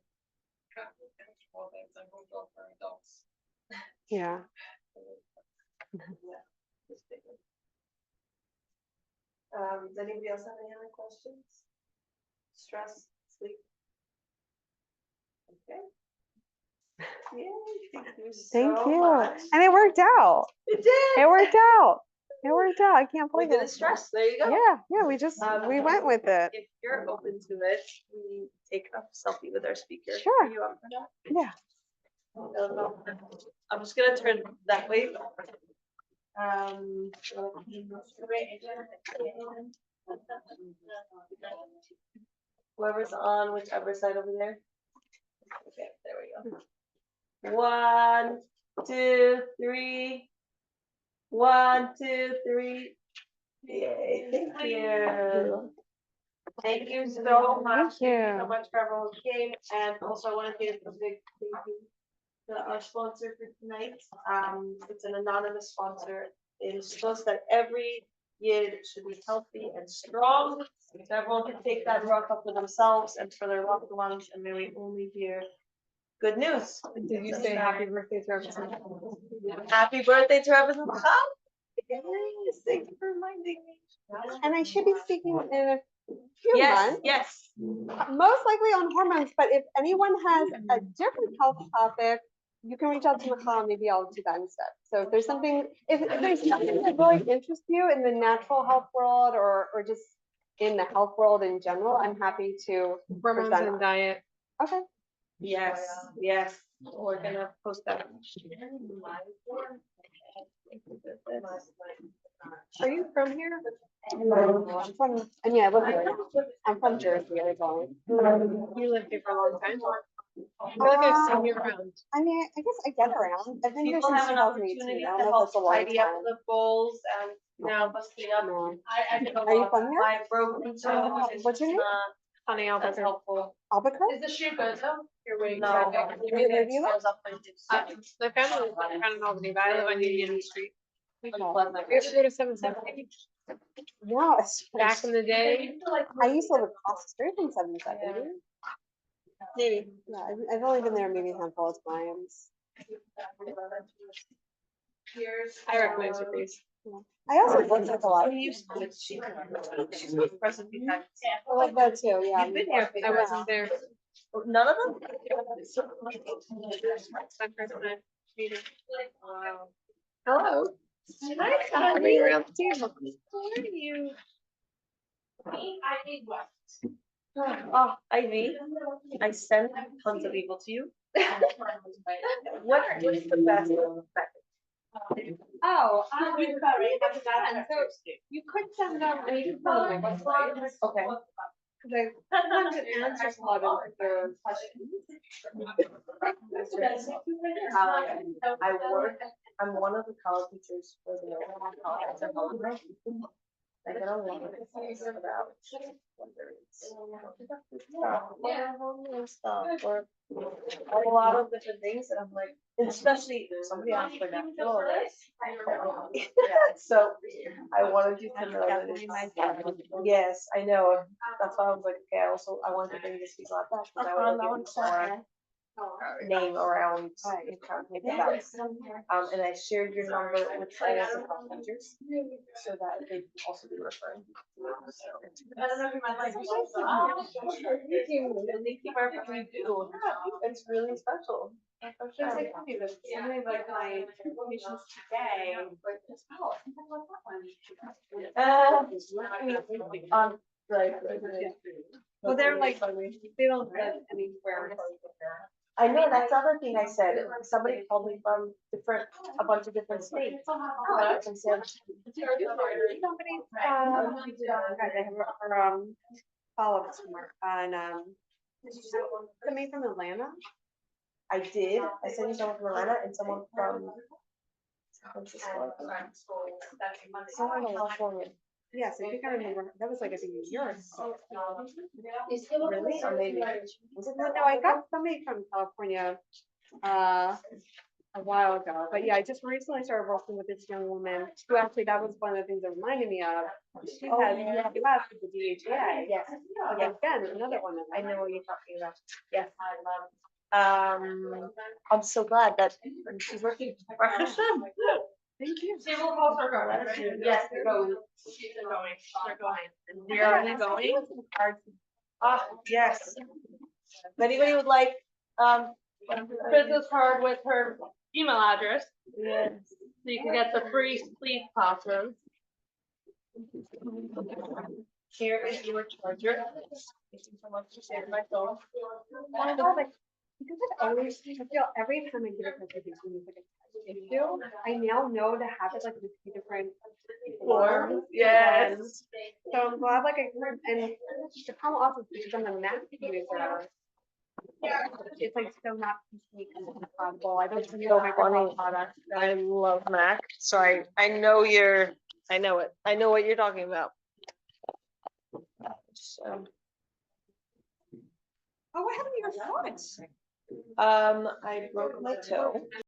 comfortable things like comfortable for adults. Yeah. Does anybody else have any other questions? Stress, sleep? Okay. Yay, thank you Thank so you. much. And it worked out. It did. It worked out. It worked out. I can't We believe did it. a stress. There you go. Yeah. We went with it. If you're open to it, we take a selfie with our speaker. Sure. Are you up for that? Yeah. I'm just gonna turn that way. Whoever's on whichever side over there. Okay, there we go. 1, 2, 3. 1, 2, 3. Yay! Thank you. Thank you so much. Thank you. So much for everyone who came, and also I want to give a big thank you to our sponsor for tonight. It's an anonymous sponsor. It is supposed that every yid should be healthy and strong, so everyone can take that rock up for themselves and for their loved ones, and may we only hear good news. Did you say happy birthday to everyone? Happy birthday to everyone. Yes, thank you for reminding me. And I should be speaking in a few Yes, months, yes. most likely on hormones. But if anyone has a different health topic, you can reach out to Michal. Maybe I'll do that instead. So if there's something, if there's something that really interests you in the natural health world or just in the health world in general, I'm happy to Hormones present. and diet. Okay. Yes, yes. We're gonna post that. Are you from here? I'm from, I mean, I live here. I'm from Jersey originally. You lived here for a long time. I feel like I've seen you around. I mean, I guess I get around. I've been here People since have an 2018. opportunity I to don't know if help that's a long tidy up time. the bowls and now busting up. No. I did a Are you lot. from here? I broke into. What's your name? Honey, That's Albuquerque. helpful. Albuquerque? Is the shoe good though? You're waiting. No. Where do you live? My family is kind of Albany, but I live on Union Street. Okay. I used to go to 770 No, it's back in the day. I used to live across the street from 770. Maybe. Yeah, I've only been there maybe a handful of times. I recognize your face. I also worked with a lot of I used to. She's with present times. I like that too, yeah. You've been here. I wasn't there. None of them? My first time meeting. Wow. Hello. Hi, Are you around the table? How are you? Oh, Ivy, I sent tons of people to you. What is the best method? Oh, so you could send them, I mean, you can put them on my website. Okay. Because I sometimes it answers a lot of their questions. I'm one of the college teachers for the college. I get a lot of things about whether it's stuff or a lot of different things that I'm like, especially if somebody asked for natural, right? So I wanted you to know that it's, yes, I know, that's why I was like, okay, I wanted to bring this piece up, because I want to get more name around and I shared your number with finance and health teachers so that they can also be referring. I don't know if you might like. Thank you for everything you do. It's really special. It's like funny that so many of like my patients today, like, oh, I think I love that one. Right. Well, they're like, they don't live anywhere. I know, that's the other thing I said, somebody called me from a bunch of different states. And said, Somebody, they have follow-up somewhere on, somebody from Atlanta. I did, I sent you someone from Atlanta and someone from San Francisco. Someone in California. Yes, I think I remember, that was like a year ago. Really? Or maybe. Well, no, I got somebody from California, a while ago, but yeah, I just recently started working with this young woman, who actually, that was one of the things that reminded me of. She Oh, has, yeah. she has the DHA. Yes. Like, again, another one. I know what you're talking about. Yes. I'm so glad that she's working for her son. Thank you. She will call for her. Yes, they're going. They're going. Where are they going? Ah, yes. If anybody would like, business card with her email address. Yes. So you can get the free sleep classes. Here is your charger. Thank you so much for saving my phone. Because I always, I feel every time I get a presentation, it's like a issue, I now know to have it like with two different forms. Yes. So I'm glad like I heard, and the problem also is because I'm a Mac user. It's like so not PC compatible. I don't use So Microsoft funny. products. I love Mac, so I know I know it. I know what you're talking about. So, Oh, what happened to your foot? I broke my toe.